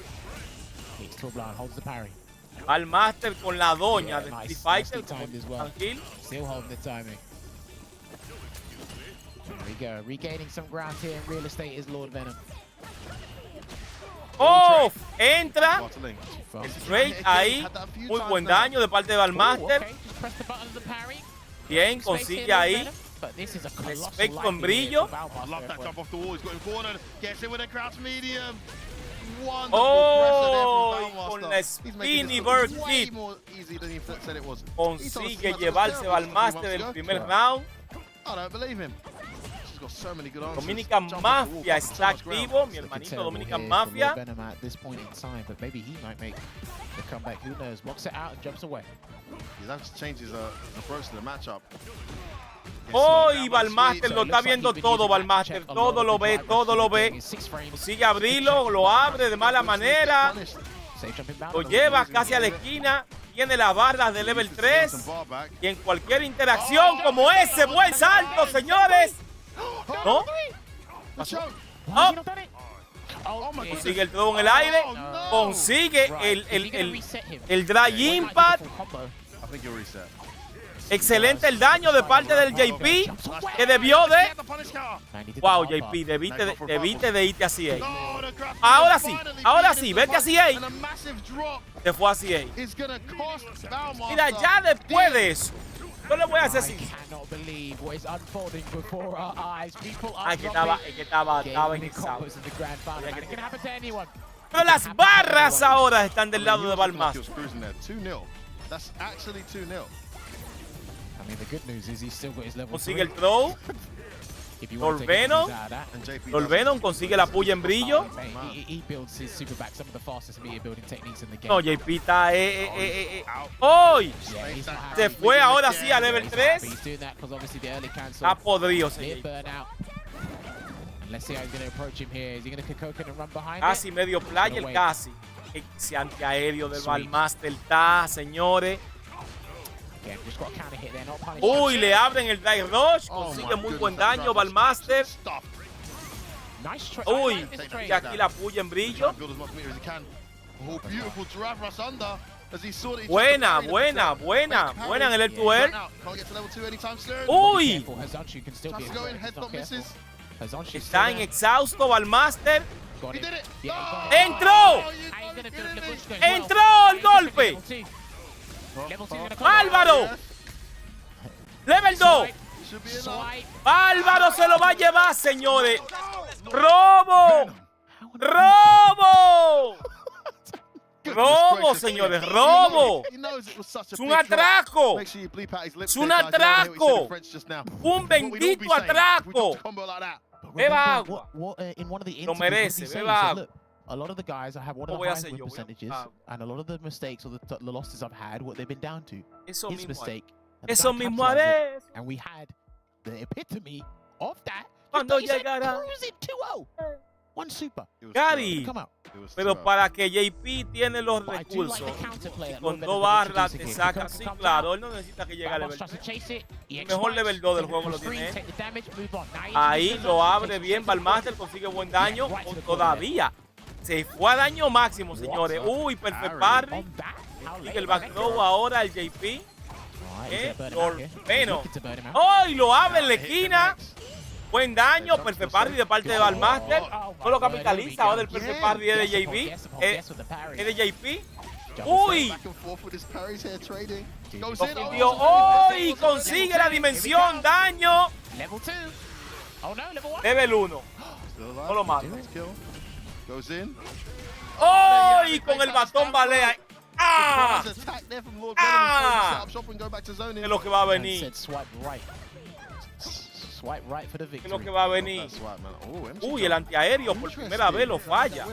He's still blind, holds the parry. Valmaster con la doña de nice, Street Fighter. nicely timed as well. Tranquilo. Still holding the timing. There we go, regaining some ground here in real estate is Lord Venom. ¡Oh! Entra. Bottling. Straight ahí. Muy buen daño de parte de Valmaster. Okay, just press the button of the parry. Bien, Space consigue here, Lord ahí. Venom, but this is a colossal Respecto en likelihood brillo. for Valmaster Love that as well. jump off the wall. He's got him cornered. Gets in with a crouch medium. Wonderful Oh, pressure there from con Valmaster. la He's making spinny this bird look way kick. more easy than he said it was. Consigue llevarse Valmaster del primer round. I don't believe him. She's got so many good answers. Dominican Jump off the wall, Mafia covering so está much ground. activo. Mi Looking hermanito terrible Dominican here for Mafia. Lord Venom at this point in time, but maybe he might make the comeback. Who knows? Walks it out and jumps away. He's had to change his approach to the matchup. Hoy Valmaster lo está viendo todo, Valmaster. Todo lo ve, todo lo ve. Consigue abrirlo, lo abre de mala manera. Lo lleva casi a la esquina. Tiene las barras de level 3. Y en cualquier interacción como ese buen salto, señores. ¿No? Oh. Consigue el throw en el aire. Consigue el dry impact. I think he'll reset. Excelente el daño de parte del JP, que debió de... Wow, JP, debiste de irte a CA. Ahora sí, vete a CA. Te fue a CA. Mira, ya después de eso, yo le voy a hacer así. Que estaba ingresado. Pero las barras ahora están del lado de Valmaster. I mean, the good news is he's still got his level Consigue 3. el throw. If you want to Lord take Venom. anything out of that, Lord Venom consigue la puya en brillo. he builds his super back, some of the fastest meter building techniques in the game. No, JP está... ¡Hoy! Yeah, he's not Se happy. fue ahora sí a level He's 3. happy. He's doing that because obviously the early cancel. Está podrido, Near señor. burnout. And let's see how he's going to approach him here. Is he going to Kokokin and run behind Casi it? medio player, casi. Ese antiaéreo del Valmaster está, señores. Yeah, just got a counter hit there, not punished. Uy, le abren el Dive Rush. Consigue muy buen daño, Valmaster. Nice try. Uy, y aquí la puya en brillo. Buena, buena, buena. Buena en el L2L. Uy, está en exhausto, Valmaster. ¡Entró! ¡Entró el golpe! ¡Álvaro! ¡Level 2! ¡Álvaro se lo va a llevar, señores! ¡Robo! ¡Robo! ¡Robo, señores! ¡Robo! ¡Es un atraco! ¡Es un atraco! ¡Un bendito atraco! Beba agua. Lo merece, beba agua. A lot of the guys I have one of the highest win percentages, and a lot of the mistakes or the losses I've had, what they've been down to Eso his mismo mistake. Eso mismo haré. And we had the epitome of that. Cuando llegará. Cruising 2-0. One super. Gary, Come out. pero para que JP tiene los recursos, con 2 barras te saca. Sí, claro, él no necesita que llegue a level 3. El mejor level 2 del juego lo tiene. Ahí lo abre bien, Balmaster consigue buen daño. Todavía se fue a daño máximo, señores. Uy, perfect parry. Sigue el back throw ahora el JP. Menos. ¡Ay! Lo abre en la esquina. Buen daño, perfect parry de parte de Balmaster. No lo capitaliza. Ahora el perfect parry es de JP. Es de JP. ¡Uy! ¡Uy! Consigue la dimensión. Daño. Level 1. No lo mata. ¡Oh! Y con el batón balea. ¡Ah! ¡Ah! Es lo que va a venir. Es lo que va a venir. Uy, el antiaéreo por primera vez lo falla.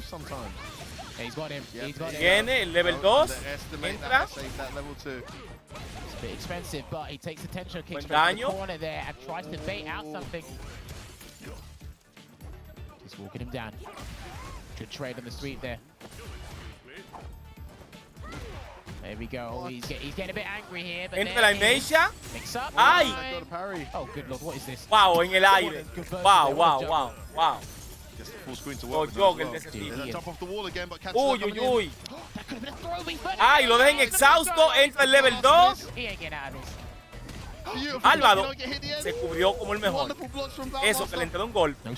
Viene el level 2. Entra. Buen daño. Just walking him down. Good trade on the sweep there. There we go. He's getting a bit angry here. But entra la Inesha. ¡Ay! Oh, good lord, what is this? Wow, en el aire. Wow, wow, wow, wow. Oh, juggle de ese tipo. Uy, uy, uy. Ay, lo dejan exhausto. Entra el level 2. Álvaro se cubrió como el mejor. Eso, que le entró un golpe.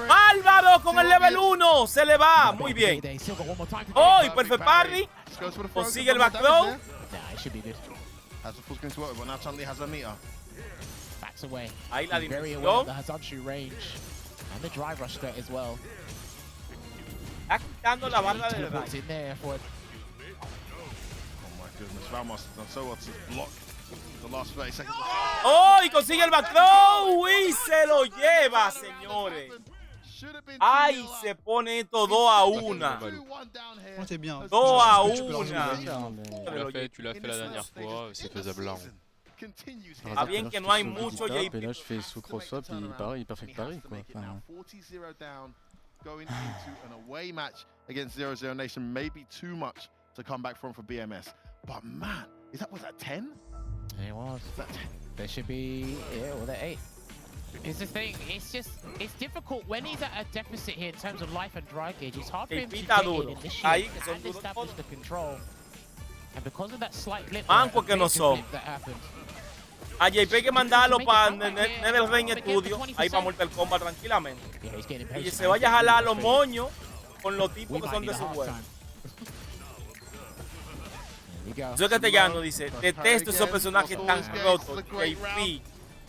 Álvaro con el level 1. Se le va. Muy bien. Oh, y perfect parry. Consigue el back throw. Ahí la dimensión. Está quitando la barra de drive. ¡Oh! Y consigue el back throw. ¡Uy! Se lo lleva, señores. ¡Ay! Se pone esto 2-1. 2-1. Tu l'as fait la dernière fois, c'est faisable là. Está bien que no hay mucho JP. Et là, je fais sous cross swap, il parie, perfect parry, quoi. Going into an away match against 0-0 Nation may be too much to come back from for BMS. But man, was that 10? It was. There should be, yeah, well, they're 8. It's the thing, it's difficult when he's at a deficit here in terms of life and drive gauge. It's hard for him to get in, initiate, and establish the control. And because of that slight blip, Manco que no son. that happened. A JP hay que mandarlo para Nether Rain Studio. Ahí para Mortal Kombat tranquilamente. Y se vaya a jalar los moños con los tipos que son de su juego. Yo castellano dice, detesto esos personajes tan rotos, JP,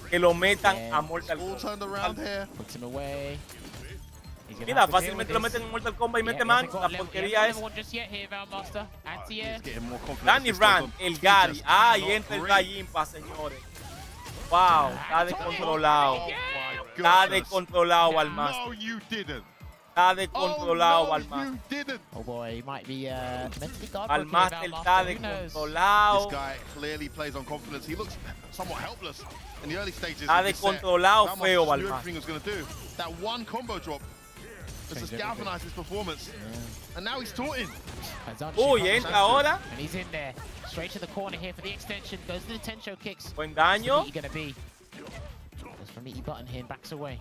que lo metan a Mortal Kombat. Mira, fácilmente lo meten en Mortal Kombat y mete man, la porquería es. Danny Rand, el Gary. Ahí entra el Gallimpa, señores. Wow, está descontrolado. Está descontrolado Balmaster. Está descontrolado Balmaster. Oh boy, he might be mentally guarded. Balmaster está descontrolado. Está descontrolado feo Balmaster. That one combo drop has just galvanized his performance. And now he's taunting. Uy, entra ahora. And he's in there. Straight to the corner here for the extension. Goes to the Tencho kicks. Buen daño. Where's Meaty gonna be? Goes for Meaty button here and backs away.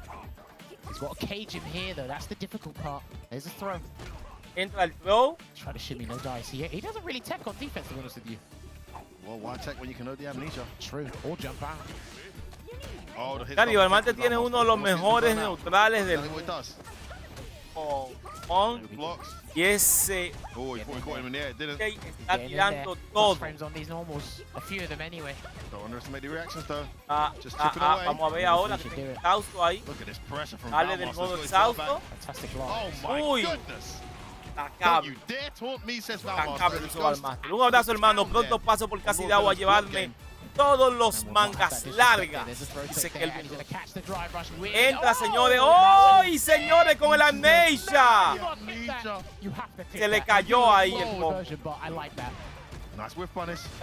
He's got to cage him here though. That's the difficult part. There's a throw. Entra el throw. Try to shimmy, no dice here. He doesn't really tech on defense, to be honest with you. Well, why tech when you can know the amnesia? True. Or jump out. Gary, Balmaster tiene uno de los mejores neutrales del mundo. con y ese está tirando todo. Vamos a ver ahora que tiene exhausto ahí. Sale del modo exhausto. Uy. Acable. Un abrazo, hermano. Pronto paso por Casi de Agua a llevarme todos los mangas largas. Dice que el entra, señores. ¡Oh! Y señores, con el amnesia. Se le cayó ahí el combo.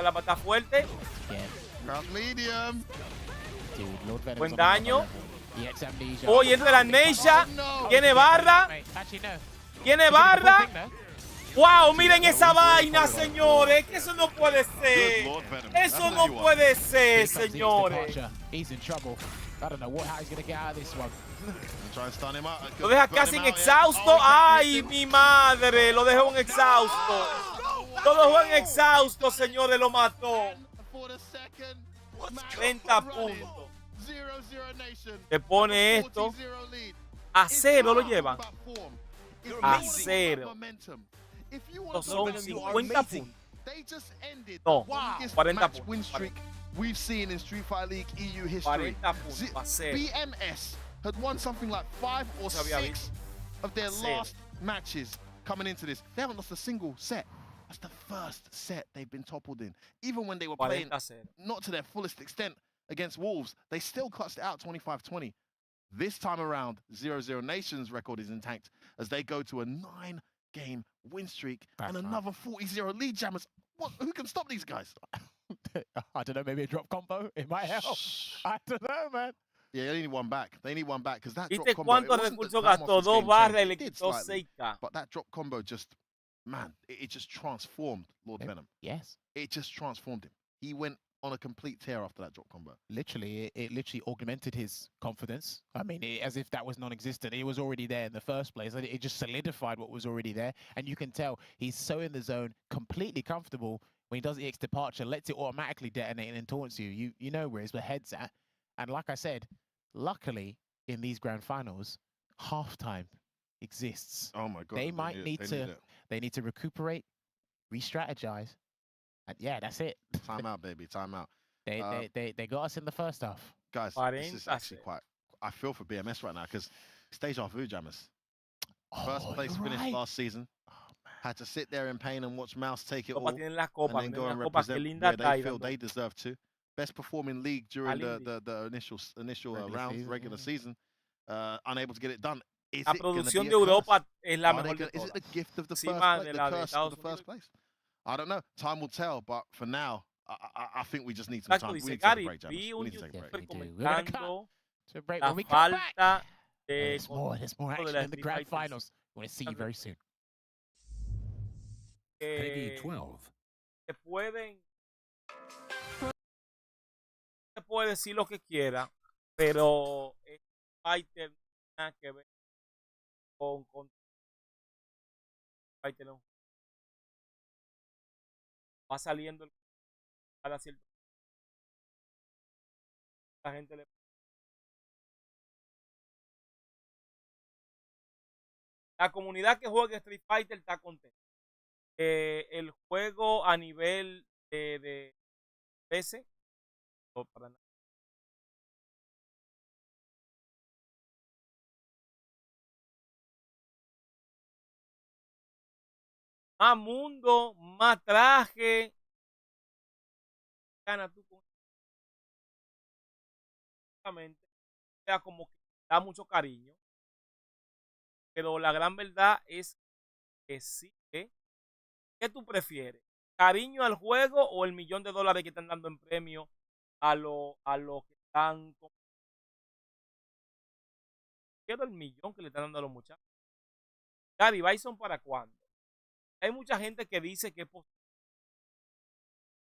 La pata fuerte. Buen daño. Oh, y entra el amnesia. Tiene barra. Tiene barra. ¡Wow! Miren esa vaina, señores. Que eso no puede ser. Eso no puede ser, señores. Lo deja casi en exhausto. ¡Ay, mi madre! Lo dejó en exhausto. Lo dejó en exhausto, señores. Lo mató. 30 puntos. Se pone esto. A 0 lo llevan. A 0. Estos son 50 puntos. No, 40 puntos. We've seen in Street Fighter League EU history. 40 puntos. BMS had won something like 5 or 6 of their last matches coming into this. They haven't lost a single set. That's the first set they've been toppled in. Even when they were playing not to their fullest extent against Wolves, they still clutched it out 25-20. This time around, 0-0 Nation's record is intact as they go to a 9-game win streak and another 40-0 lead, Jammers. Who can stop these guys? I don't know, maybe a drop combo? It might help. I don't know, man. Yeah, they need one back. They need one back because that drop ¿Viste combo... cuántos recursos gastó? 2 barras y le quitó 6K. But that drop combo just, man, it just transformed Lord Venom. Yes. It just transformed him. He went on a complete tear after that drop combo. Literally, it literally augmented his confidence. I mean, as if that was non-existent. It was already there in the first place. It just solidified what was already there. And you can tell he's so in the zone, completely comfortable. When he does the X departure, lets it automatically detonate and then taunts you. You know where his head's at. And like I said, luckily, in these grand finals, halftime exists. Oh my God. They might need to recuperate, re-strategize. And yeah, that's it. Time out, baby. Time out. They got us in the first half. Guys, this is actually quite... I feel for BMS right now because it's deja vu, Jammers. First place finished last season. Had to sit there in pain and watch Mouse take it all and then go and represent where they feel they deserve to. Best performing league during the initial round, regular season. Unable to get it done. La producción de Europa es la mejor de todas. Is it the gift of the first place, the curse of the first place? I don't know. Time will tell, but for now, I think we just need some time. We need to take a break, Jammers. We need to take a break. We're going to cut to a break. When we come back, there's more action in the grand finals. We want to see you very soon. Peggy 12. Se puede decir lo que quiera, pero Fighter nada que ver con Fighter no. Va saliendo cada cierto. La gente le la comunidad que juega Street Fighter está contenta. El juego a nivel de PC no para nada. Más mundo, más traje. Gana tú con sea como que da mucho cariño. Pero la gran verdad es que sí. ¿Qué tú prefieres? ¿Cariño al juego o el $1.000.000 que están dando en premio a los que están? Quiero el millón que le están dando a los muchachos. Gary, ¿Bison para cuándo? Hay mucha gente que dice que es posible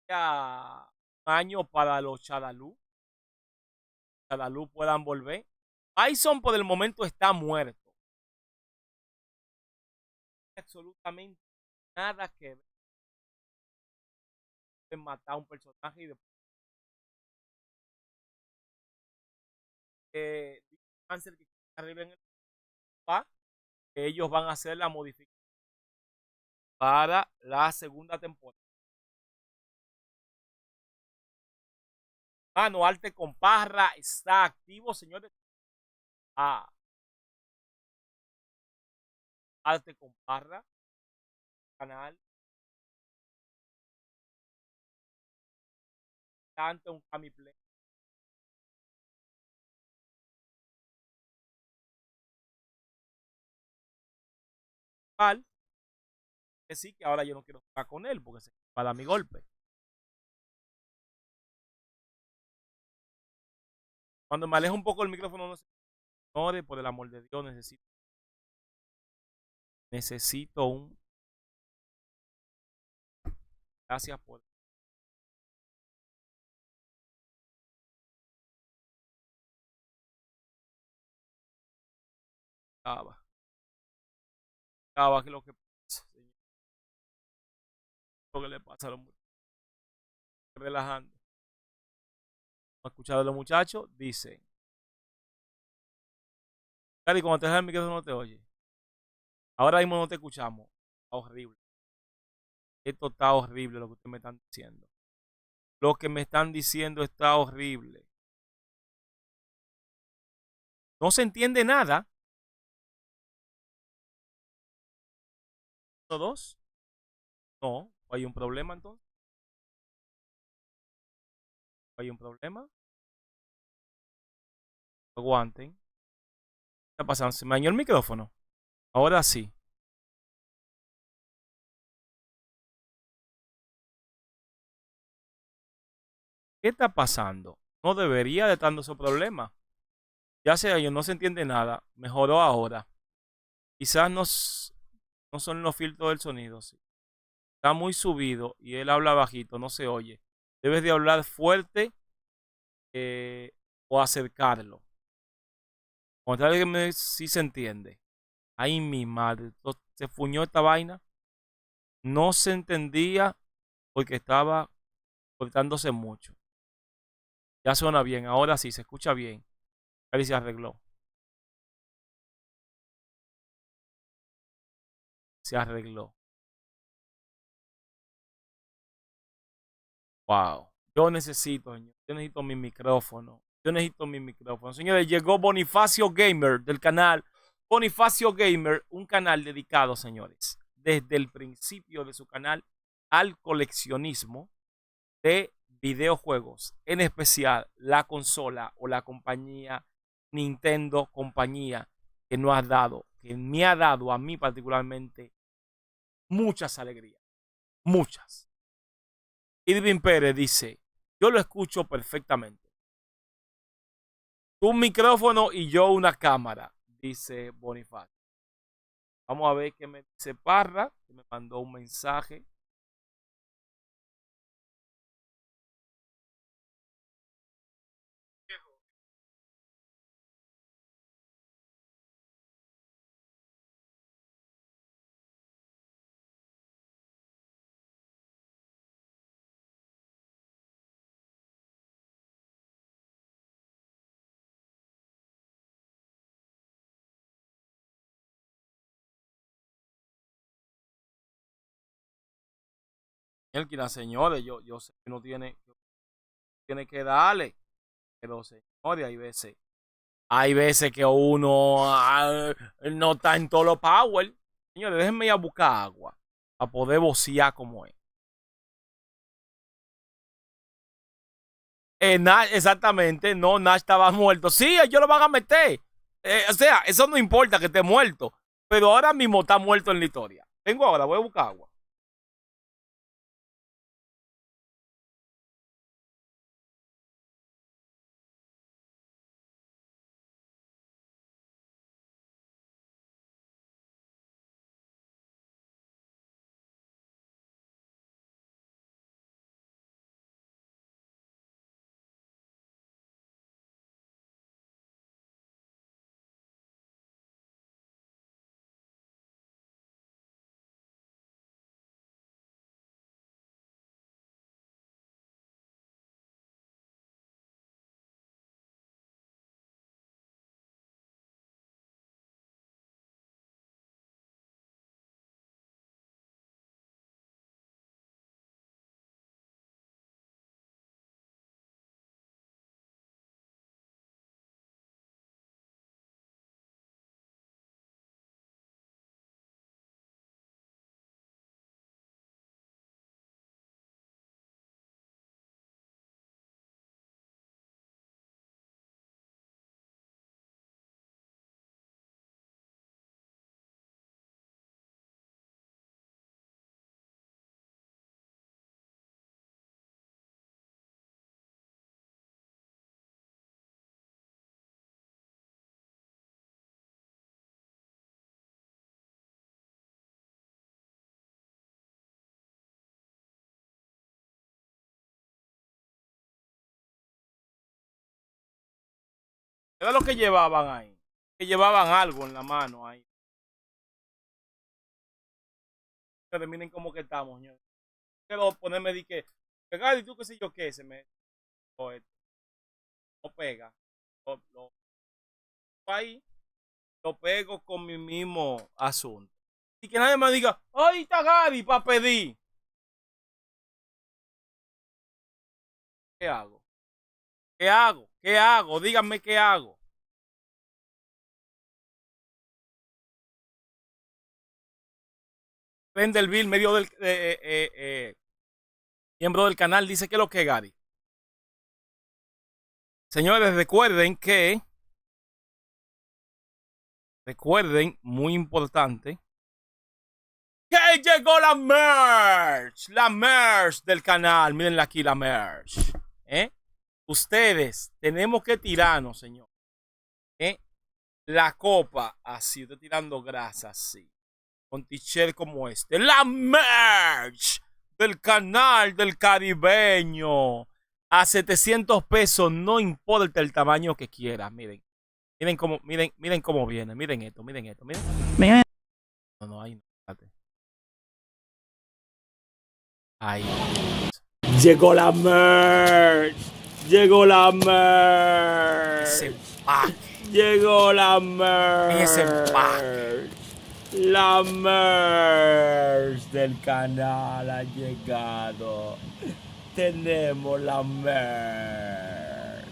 un año para los Chadalú. Chadalú puedan volver. Bison por el momento está muerto. Absolutamente nada que ver. Matar a un personaje y después cáncer que arriba en el ellos van a hacer la modificación para la segunda temporada. Mano, arte con Parra está activo, señores. Arte con Parra, canal. Tanto un Cami Play. Que sí, que ahora yo no quiero jugar con él porque se va a dar mi golpe. Cuando me alejo un poco el micrófono, no se ignore, por el amor de Dios, necesito un... Gracias por... Cava, que lo que pasa, señor. Lo que le pasa a los muchachos. Relajando. ¿No escuchado a los muchachos? Dice. Cari, cuando te dejas el micrófono no te oye. Ahora mismo no te escuchamos. Está horrible. Esto está horrible lo que ustedes me están diciendo. Lo que me están diciendo está horrible. No se entiende nada. 1, 2. No, hay un problema entonces. Hay un problema. Aguanten. ¿Qué está pasando? ¿Se me dañó el micrófono? Ahora sí. ¿Qué está pasando? No debería de estar dando ese problema. Ya sea yo no se entiende nada. Mejoró ahora. Quizás no son los filtros del sonido. Sí. Está muy subido y él habla bajito. No se oye. Debes de hablar fuerte o acercarlo. Cuando tal sí se entiende. Ay, mi madre. Se fuñó esta vaina. No se entendía porque estaba cortándose mucho. Ya suena bien. Ahora sí, se escucha bien. Ahí se arregló. Se arregló. Wow. Yo necesito mi micrófono. Yo necesito mi micrófono. Señores, llegó Bonifacio Gamer del canal Bonifacio Gamer, un canal dedicado, señores, desde el principio de su canal al coleccionismo de videojuegos, en especial la consola o la compañía Nintendo, compañía que me ha dado a mí particularmente muchas alegrías, muchas. Irving Pérez dice, yo lo escucho perfectamente. Un micrófono y yo una cámara, dice Bonifacio. Vamos a ver qué me dice Parra, que me mandó un mensaje. Señores, yo sé que no tiene que darle, pero señores, hay veces que uno no está en todo lo power. Señores, déjenme ir a buscar agua para poder vocear como es. Exactamente, no, Nash estaba muerto. Sí, ellos lo van a meter. O sea, eso no importa que esté muerto, pero ahora mismo está muerto en la historia. Vengo ahora, voy a buscar agua. Era lo que llevaban ahí. Que llevaban algo en la mano ahí. Pero miren cómo que estamos, señor. Quiero ponerme de que, Gary, tú qué sé yo qué, se me... No pega. Lo ahí, lo pego con mi mismo asunto. Y que nadie me diga, ¡ay, está Gary para pedir! ¿Qué hago? ¿Qué hago? ¿Qué hago? Díganme qué hago. Rendelville, medio del miembro del canal, dice que lo que Gary. Señores, recuerden, muy importante, que llegó la merch del canal. Miren aquí la merch. Ustedes tenemos que tirarnos, señor. La copa así, estoy tirando grasa así. Con t-shirt como este. La merch del canal del caribeño. A 700 pesos, no importa el tamaño que quieras. Miren. Miren cómo viene. Miren esto. No, ahí no. Ahí. Llegó la merch. Llegó la merch. Ese empaque. Llegó la merch. Ese empaque. La merch del canal ha llegado. Tenemos la merch.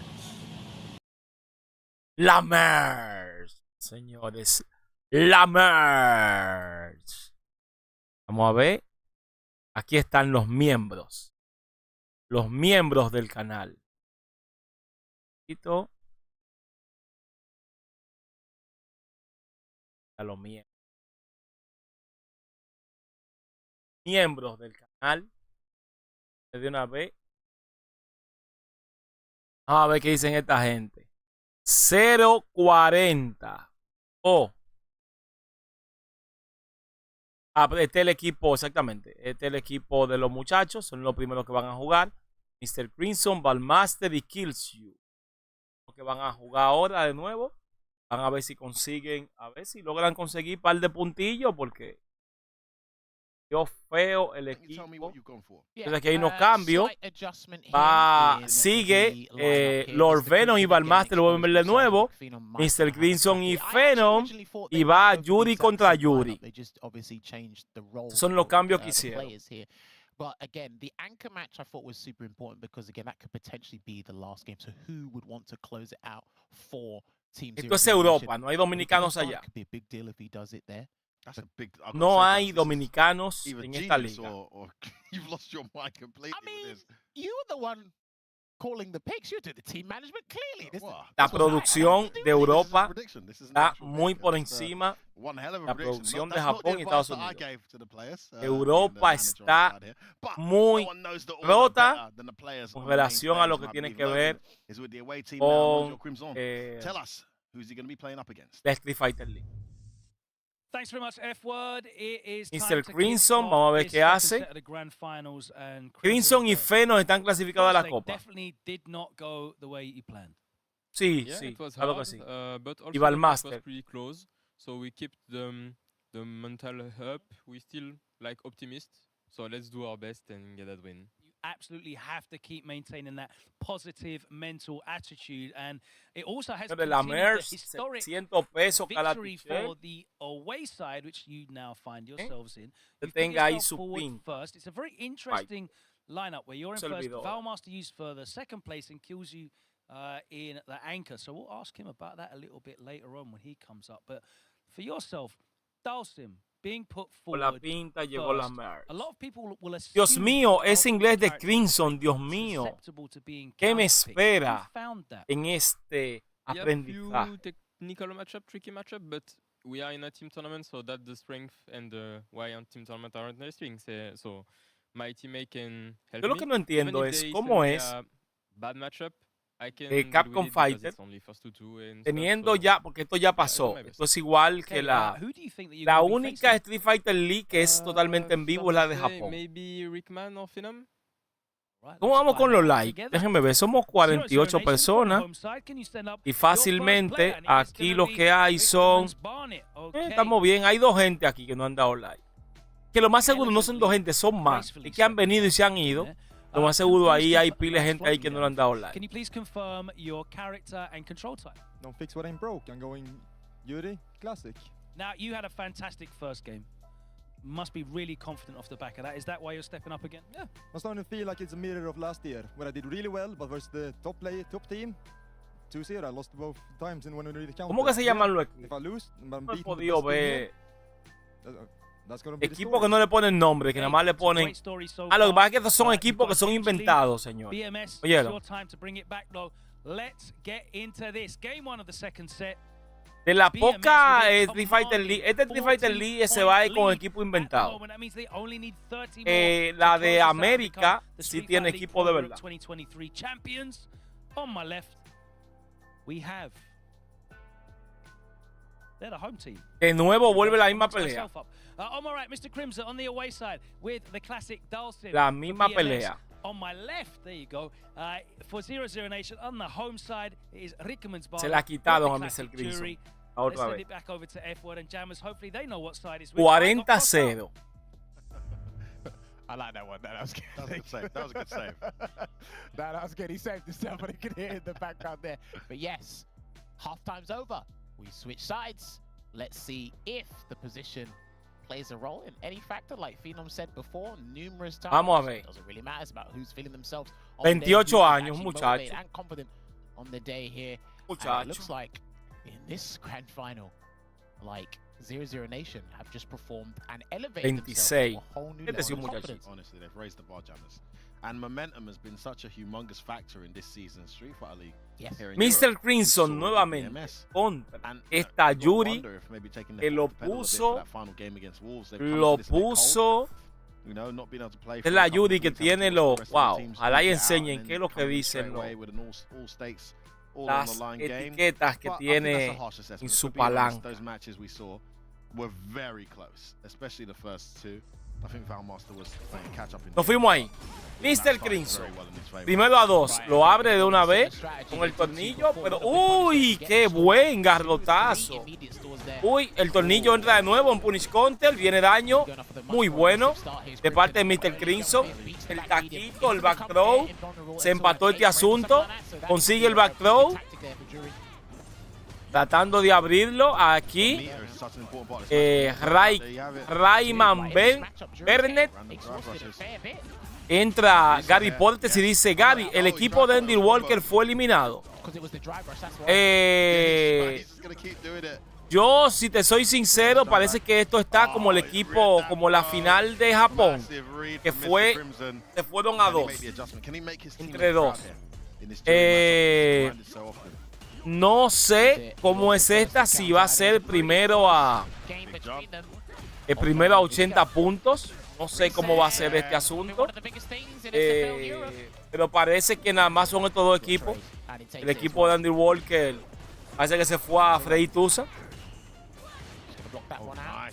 La merch, señores. La merch. Vamos a ver. Aquí están los miembros. Los miembros del canal. A los miembros. Miembros del canal. De una vez. Vamos a ver qué dicen esta gente. 040. Este es el equipo, exactamente. Este es el equipo de los muchachos. Son los primeros que van a jugar. Mr. Crimson, Ballmaster y Kills You. Los que van a jugar ahora de nuevo. Van a ver si consiguen. A ver si logran conseguir un par de puntillos. Porque yo feo el equipo. Entonces aquí hay unos cambios. Sigue Lord Venom y Ballmaster. Lo vuelven a ver de nuevo. Mr. Crimson y Venom. Y va Yuri contra Yuri. Esos son los cambios que hicieron. But again, the anchor match I thought was super important because again, that could potentially be the last game. So who would want to close it out for Team Zero? Esto es Europa, no hay dominicanos allá. Could be a big deal if he does it there. No hay dominicanos en esta liga. You've lost your mind completely. I mean, you were the one calling the picks. You did the team management clearly. La producción de Europa está muy por encima de la producción de Japón y Estados Unidos. Europa está muy rota con relación a lo que tiene que ver con la Street Fighter League. Thanks very much, F-Word. Mr. Crimson, vamos a ver qué hace. Crimson y Venom están clasificados a la Copa. Sí, claro que sí. Y Ballmaster. So we keep the mental up. We still like optimists. So let's do our best and get that win. Absolutely have to keep maintaining that positive mental attitude, and it also has la merch, historic 100 pesos cada victory for the away side, which you now find yourselves in. You tenga ahí su pin. First, it's a very interesting lineup where you're in first, Valmaster used for the second place and kills you in the anchor. So we'll ask him about that a little bit later on when he comes up. But for yourself, Dalsim, being put forward la pinta llegó la merch. A lot of people will assume Dios mío, ese inglés de Crimson, Dios mío. ¿Qué me espera en este aprendizaje? Technical matchup, tricky matchup, but we are in a team tournament, so that's the strength and why on team tournament are interesting. So my teammate can help me. Yo lo que no entiendo es cómo es bad matchup. Capcom Fighter teniendo ya, porque esto ya pasó, esto es igual que la única Street Fighter League que es totalmente en vivo es la de Japón. ¿Cómo vamos con los likes? Déjenme ver, somos 48 personas y fácilmente aquí lo que hay son... estamos bien, hay 2 gente aquí que no han dado like. Que lo más seguro no son 2 gente, son más. Y que han venido y se han ido. Lo más seguro ahí hay pila de gente ahí que no le han dado like. Don't fix what ain't broke. I'm going Yuri Classic. Now, you had a fantastic first game. Must be really confident off the back of that. Is that why you're stepping up again? Yeah, I'm starting to feel like it's a mirror of last year, where I did really well, but versus the top team, 2-0, I lost both times in when we really counted. ¿Cómo que se llaman los equipos? If I lose, I'm No he beaten podido ver the equipos que no le ponen nombre, que nada más le ponen... Ah, lo que pasa es que estos son equipos que son inventados, señor. Oyeron. Let's get into this. Game 1 of the second set. De la poca Street Fighter League, este Street Fighter League se va a ir con equipo inventado. La de América sí tiene equipo de verdad. On my left, we have they're the home team. De nuevo vuelve la misma pelea. On my right, Mr. Crimson on the away side with the classic Dalsim. La misma pelea. On my left, there you go. For 0-0 Nation, on the home side is Rickman's bar. Se la quitaron a Mr. Crimson. Let's send it back over to F1 and Jammers. Hopefully they know what side is which. 40-0. I like that one. That was good. That was a good save. That was a good save. That was good. He saved himself, but he could hear in the background there. But yes, halftime's over. We switch sides. Let's see if the position plays a role in any factor, like Phenom said before numerous times. Vamos a ver. It doesn't really matter. It's about who's feeling themselves. 28 años, muchacho. And confident on the day here. Muchacho. It looks like in this grand final, like 0-0 Nation have just performed and elevated 26. themselves to a whole new level of muchacho. confidence. Honestly, they've raised the bar, Jammers. And momentum has been such a humongous factor in this season's Street Fighter League. Yes. Here in Mr. Europe. Crimson nuevamente contra esta Yuri que lo puso es la Yuri que tiene los wow, ojalá y enseñen qué es lo que dicen las etiquetas que tiene en su palanca. Nos fuimos ahí. Mr. Crimson, primero a 2, lo abre de una vez con el tornillo, pero uy, qué buen garrotazo. Uy, el tornillo entra de nuevo en punish counter, viene daño muy bueno de parte de Mr. Crimson. El taquito, el back throw, se empató este asunto, consigue el back throw, tratando de abrirlo aquí. Rayman Bernet. Entra Gary Portes y dice: Gary, el equipo de Andy Walker fue eliminado. Yo, si te soy sincero, parece que esto está como el equipo, como la final de Japón, que se fueron a 2, entre 2. No sé cómo es esta, si va a ser primero a 80 puntos. No sé cómo va a ser este asunto. Pero parece que nada más son estos 2 equipos. El equipo de Andy Walker parece que se fue a Freddy Tusa.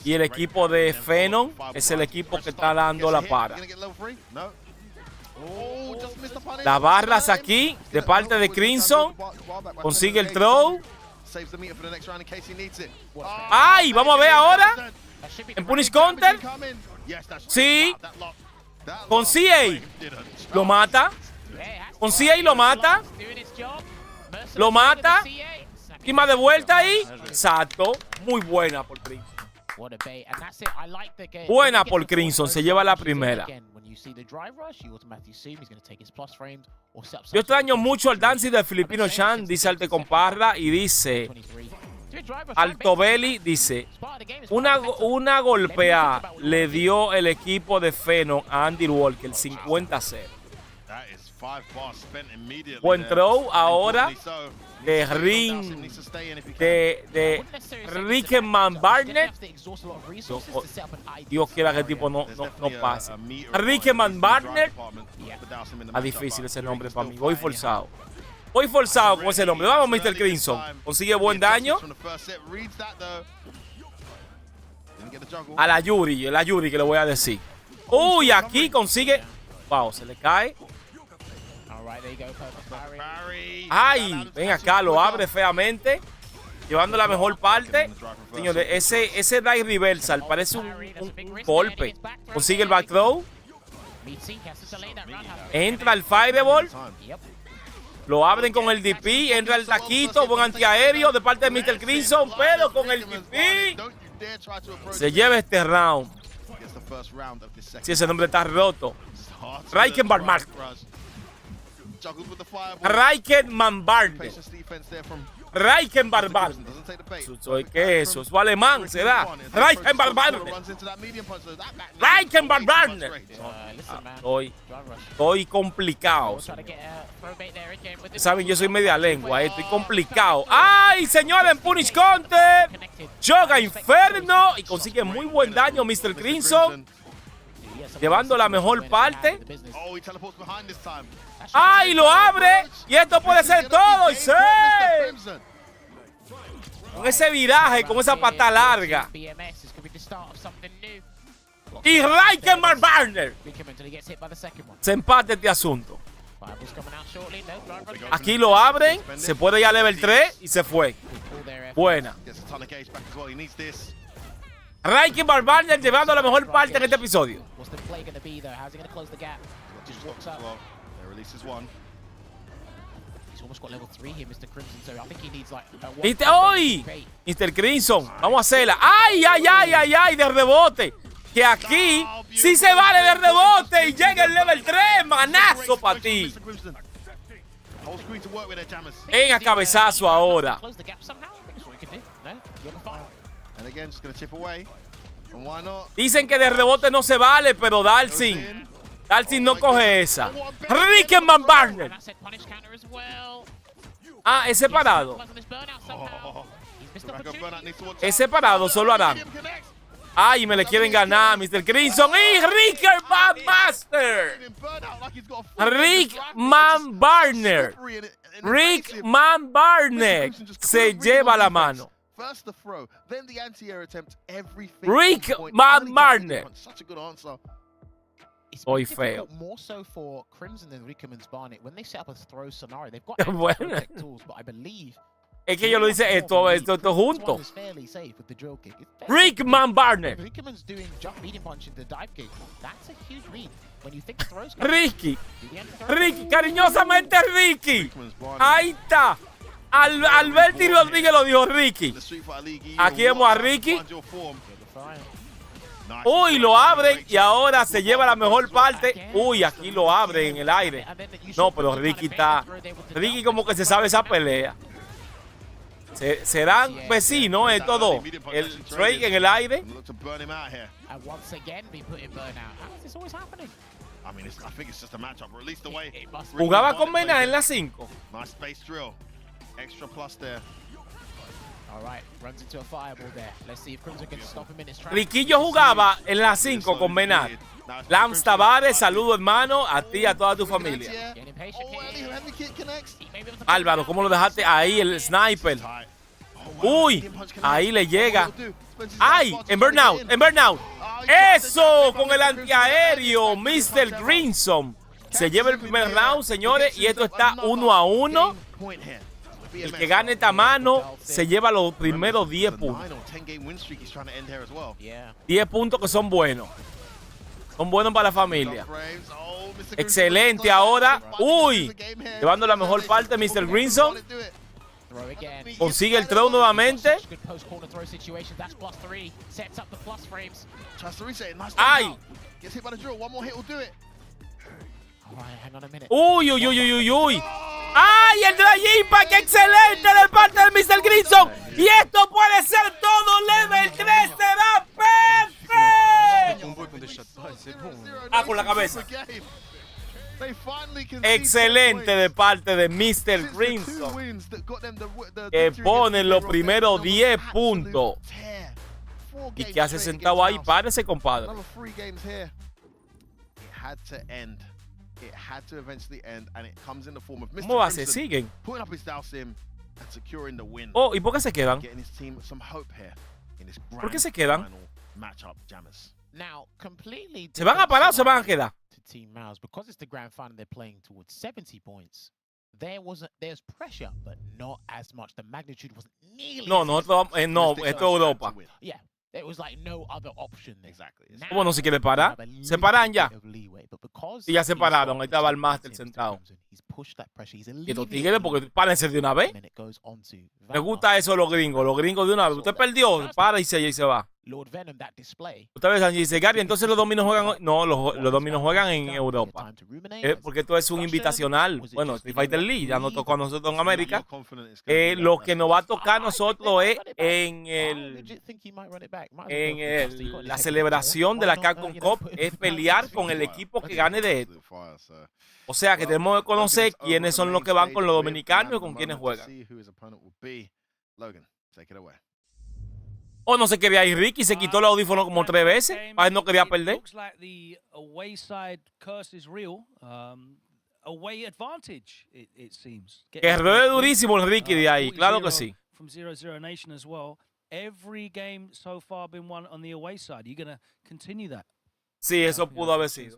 Y el equipo de Phenom es el equipo que está dando la para. Las barras aquí de parte de Crimson. Consigue el throw. ¡Ay! Vamos a ver ahora. En punish counter. Sí. Con CA. Lo mata. Con CA lo mata. Lo mata. Y más de vuelta ahí. Exacto. Muy buena por Crimson. Buena por Crimson. Se lleva la primera. Yo extraño mucho al dancing del filipino Chan, dice Arte Comparra, y dice Alto Belly, dice una golpea le dio el equipo de Phenom a Andy Walker, 50-0. Buen throw ahora de Rickman Barnet. Dios quiera que el tipo no pase. Rickman Barnet. Ah, difícil ese nombre para mí. Voy forzado con ese nombre. Vamos, Mr. Crimson. Consigue buen daño. A la Yuri que le voy a decir. Uy, aquí consigue. Wow, se le cae. Ay, ven acá, lo abre feamente. Llevando la mejor parte. Señores, ese dive reversal parece un golpe. Consigue el back throw. Entra el fireball. Lo abren con el DP. Entra el taquito. Buen antiaéreo de parte de Mr. Crimson. Pero con el DP se lleva este round. Si ese nombre está roto. Reichenbach. Reichenbach. ¿Qué es eso? ¿Es alemán? ¿Será? Reichenbach. Estoy complicado. Saben, yo soy media lengua. Estoy complicado. ¡Ay, señores! En Punish Counter. Yoga Inferno. Y consigue muy buen daño Mr. Crimson. Llevando la mejor parte. ¡Ay, lo abre! Y esto puede ser todo. Y con ese viraje, con esa pata larga. Y Reichenbach Barner. Se empate este asunto. Aquí lo abren. Se puede ir a level 3 y se fue. Buena. Reichenbach Barner llevando la mejor parte en este episodio. ¡Hoy! Mr. Crimson, vamos a hacerla. ¡Ay, ay, ay, ay, ay! De rebote. Que aquí sí se vale de rebote y llega el level 3. Manazo para ti. Venga, cabezazo ahora. Dicen que de rebote no se vale, pero Dalsin no coge esa. Reichenbach Barner. Ah, es separado. Es separado, solo harán. Ay, me le quieren ganar, Mr. Crimson. Y Reichenbach Master. Reichenbach Barner. Reichenbach Barner se lleva la mano. Reichenbach Barner. Hoy feo. Bueno. Es que yo lo dice esto junto. Reichenbach Barner. Ricky, cariñosamente Ricky. Ahí está. Alberti Rodríguez lo dijo Ricky. Aquí vemos a Ricky. Uy, lo abren y ahora se lleva la mejor parte. Uy, aquí lo abren en el aire. No, pero Ricky como que se sabe esa pelea. Serán vecinos estos dos. El Drake en el aire. Jugaba con Mena en la 5. Riquillo jugaba en la 5 con Menard. Lams Tavares, saludo hermano, a ti y a toda tu familia. Álvaro, ¿cómo lo dejaste ahí el sniper? Uy, ahí le llega. ¡Ay! En burnout. ¡Eso! Con el antiaéreo, Mr. Crimson. Se lleva el primer round, señores, y esto está 1-1. El que gane esta mano se lleva los primeros 10 puntos. 10 puntos que son buenos. Son buenos para la familia. Excelente ahora. Uy, llevando la mejor parte Mr. Crimson. Consigue el throw nuevamente. ¡Ay! Uy. ¡Ay, el Drag Impact! ¡Excelente de parte de Mr. Crimson! Y esto puede ser todo. Level 3 será perfecto. Ah, con la cabeza. Excelente de parte de Mr. Crimson, que pone los primeros 10 puntos. ¿Y qué hace sentado ahí? Párese, compadre. ¿Cómo va? ¿Se siguen? Oh, ¿y por qué se quedan? ¿Por qué se quedan? ¿Se van a parar o se van a quedar? Team Mouse, because it's the grand final, they're playing towards 70 points. There's pressure, but not as much. The magnitude wasn't nearly. No, esto es Europa. Yeah. There was like no other option there. Exactly. ¿Cómo no se quiere parar? Se paran ya. Y ya se pararon. Ahí estaba el máster sentado. Y estos tigres, porque párense de una vez. Me gusta eso los gringos. Los gringos de una vez. Usted perdió, para y se va. Usted ve, dice Gary, entonces los dominos juegan. No, los dominos juegan en Europa. Porque esto es un invitacional. Bueno, Street Fighter League ya nos tocó a nosotros en América. Lo que nos va a tocar a nosotros es la celebración de la Capcom Cup, es pelear con el equipo que gane de esto. O sea que tenemos que conocer quiénes son los que van con los dominicanos y con quiénes juegan. O no se quería ir Ricky, se quitó el audífono como 3 veces. A él no quería perder. Que ruede durísimo el Ricky de ahí, claro que sí. Every game so far been won on the away side. You're going to continue that. Sí, eso pudo haber sido.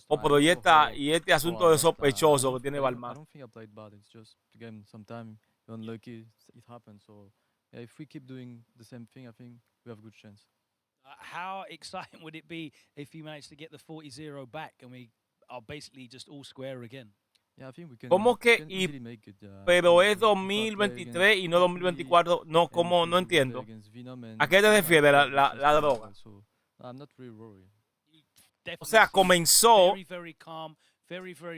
Oh, pero y este asunto de sospechoso que tiene Balmain. I don't think I played bad. It's just the game sometime you're unlucky, it happens. So yeah, if we keep doing the same thing, I think we have a good chance. How exciting would it be if you manage to get the 40-0 back and we are basically just all square again? ¿Cómo que? Pero es 2023 y no 2024. No, ¿cómo? No entiendo. ¿A qué te refieres la droga? O sea, comenzó el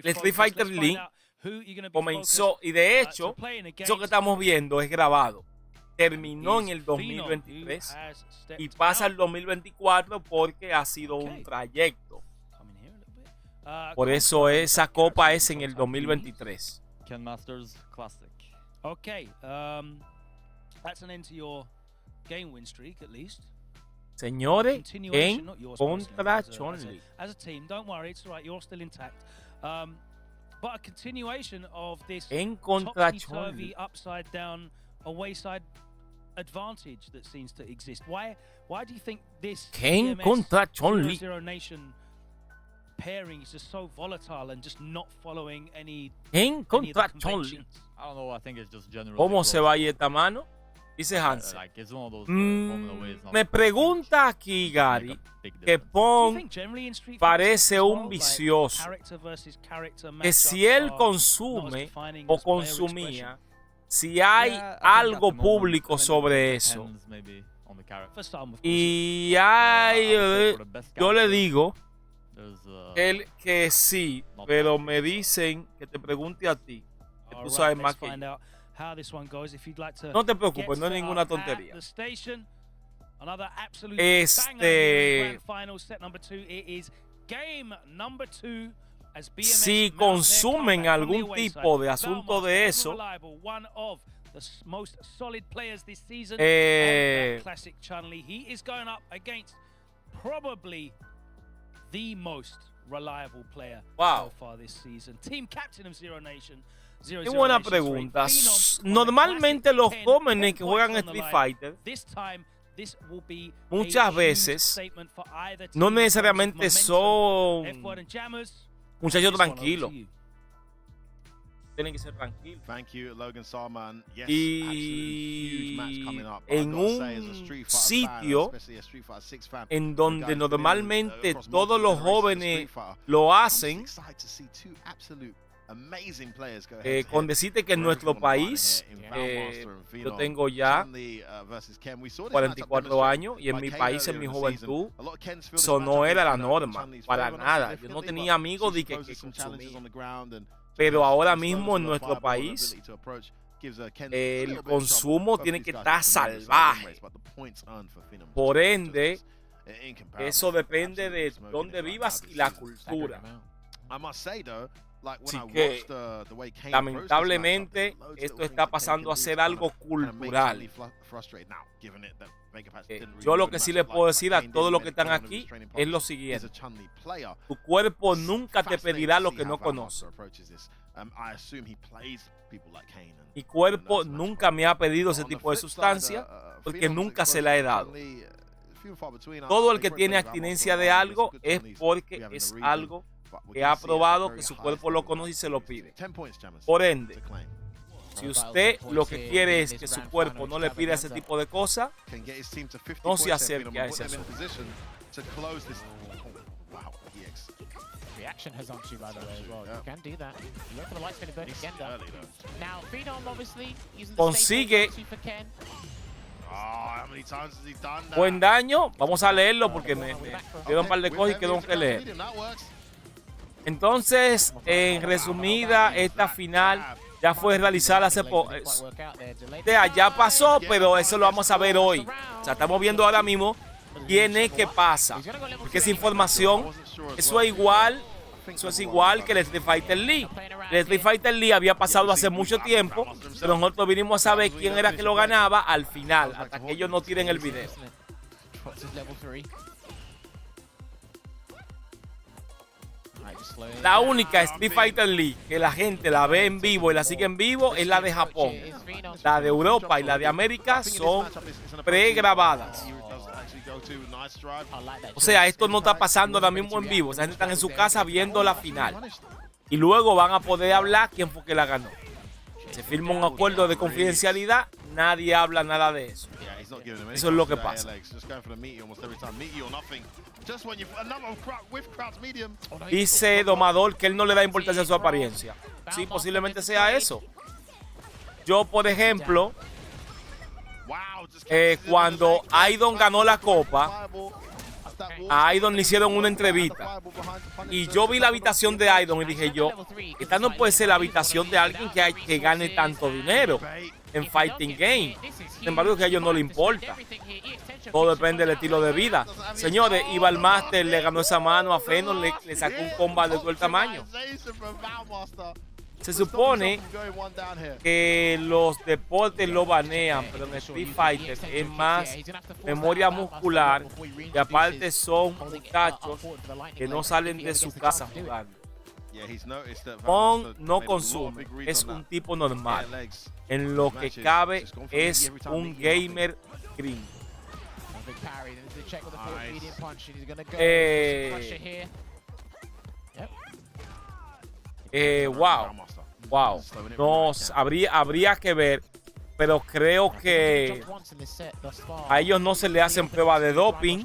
Street Fighter League. Comenzó y de hecho, eso que estamos viendo es grabado. Terminó en el 2023 y pasa al 2024 porque ha sido un trayecto. Por eso esa copa es en el 2023. Ken Masters Classic. Okay, that's an end to your game win streak at least. Señores, en contra Chun-Li. As a team, don't worry, it's all right, you're still intact. But a continuation of this topsy-turvy, upside down, away side advantage that seems to exist. Why do you think this en contra Chun-Li Nation pairing is just so volatile and just not following any en contra Chun-Li? I don't know, I think it's just general. ¿Cómo se va a ir esta mano? Dice Hansen. Me pregunta aquí Gary que Pong parece un vicioso, que si él consume o consumía, si hay algo público sobre eso. Y yo le digo que sí, pero me dicen que te pregunte a ti, que tú sabes más que yo. No te preocupes, no es ninguna tontería. Si consumen algún tipo de asunto de eso, wow. Qué buena pregunta. Normalmente los jóvenes que juegan Street Fighter muchas veces no necesariamente son muchachos tranquilos. Tienen que ser tranquilos. Y en un sitio en donde normalmente todos los jóvenes lo hacen, con decirte que en nuestro país, yo tengo ya 44 años y en mi país, en mi juventud, eso no era la norma, para nada. Yo no tenía amigos de que consumían. Pero ahora mismo en nuestro país, el consumo tiene que estar salvaje. Por ende, eso depende de dónde vivas y la cultura. Así que, lamentablemente, esto está pasando a ser algo cultural. Yo lo que sí les puedo decir a todos los que están aquí es lo siguiente: tu cuerpo nunca te pedirá lo que no conoce. Mi cuerpo nunca me ha pedido ese tipo de sustancia porque nunca se la he dado. Todo el que tiene abstinencia de algo es porque es algo que ha probado, que su cuerpo lo conoce y se lo pide. Por ende, si usted lo que quiere es que su cuerpo no le pida ese tipo de cosas, no se acerque a ese asunto. Reaction has on you, by the way, as well. You can do that. You go for the light spinning bird again. Now, Phenom obviously using the consigue for Ken. Buen daño. Vamos a leerlo porque me dieron un par de cosas y quedó que leer. Entonces, en resumida, esta final ya fue realizada hace poco. Ya pasó, pero eso lo vamos a ver hoy. O sea, estamos viendo ahora mismo quién es que pasa. Porque esa información, eso es igual que el Street Fighter League. El Street Fighter League había pasado hace mucho tiempo, pero nosotros vinimos a saber quién era que lo ganaba al final, hasta que ellos no tiren el video. La única Street Fighter League que la gente la ve en vivo y la sigue en vivo es la de Japón. La de Europa y la de América son pregrabadas. O sea, esto no está pasando ahora mismo en vivo. O sea, gente están en su casa viendo la final. Y luego van a poder hablar quién fue que la ganó. Se firma un acuerdo de confidencialidad, nadie habla nada de eso. Eso es lo que pasa. Dice Domador que él no le da importancia a su apariencia. Sí, posiblemente sea eso. Yo, por ejemplo, cuando Aidon ganó la copa, a Aidon le hicieron una entrevista y yo vi la habitación de Aidon y dije yo, esta no puede ser la habitación de alguien que gane tanto dinero en Fighting Game. Sin embargo, que a ellos no le importa. Todo depende del estilo de vida. Señores, Iba al Master, le ganó esa mano a Phenom, le sacó un combat de todo el tamaño. Se supone que los deportes lo banean, pero en Street Fighter es más memoria muscular y aparte son muchachos que no salen de su casa jugando. Pong no consume, es un tipo normal. En lo que cabe es un gamer gringo. Wow. No, habría que ver, pero creo que a ellos no se le hacen prueba de doping.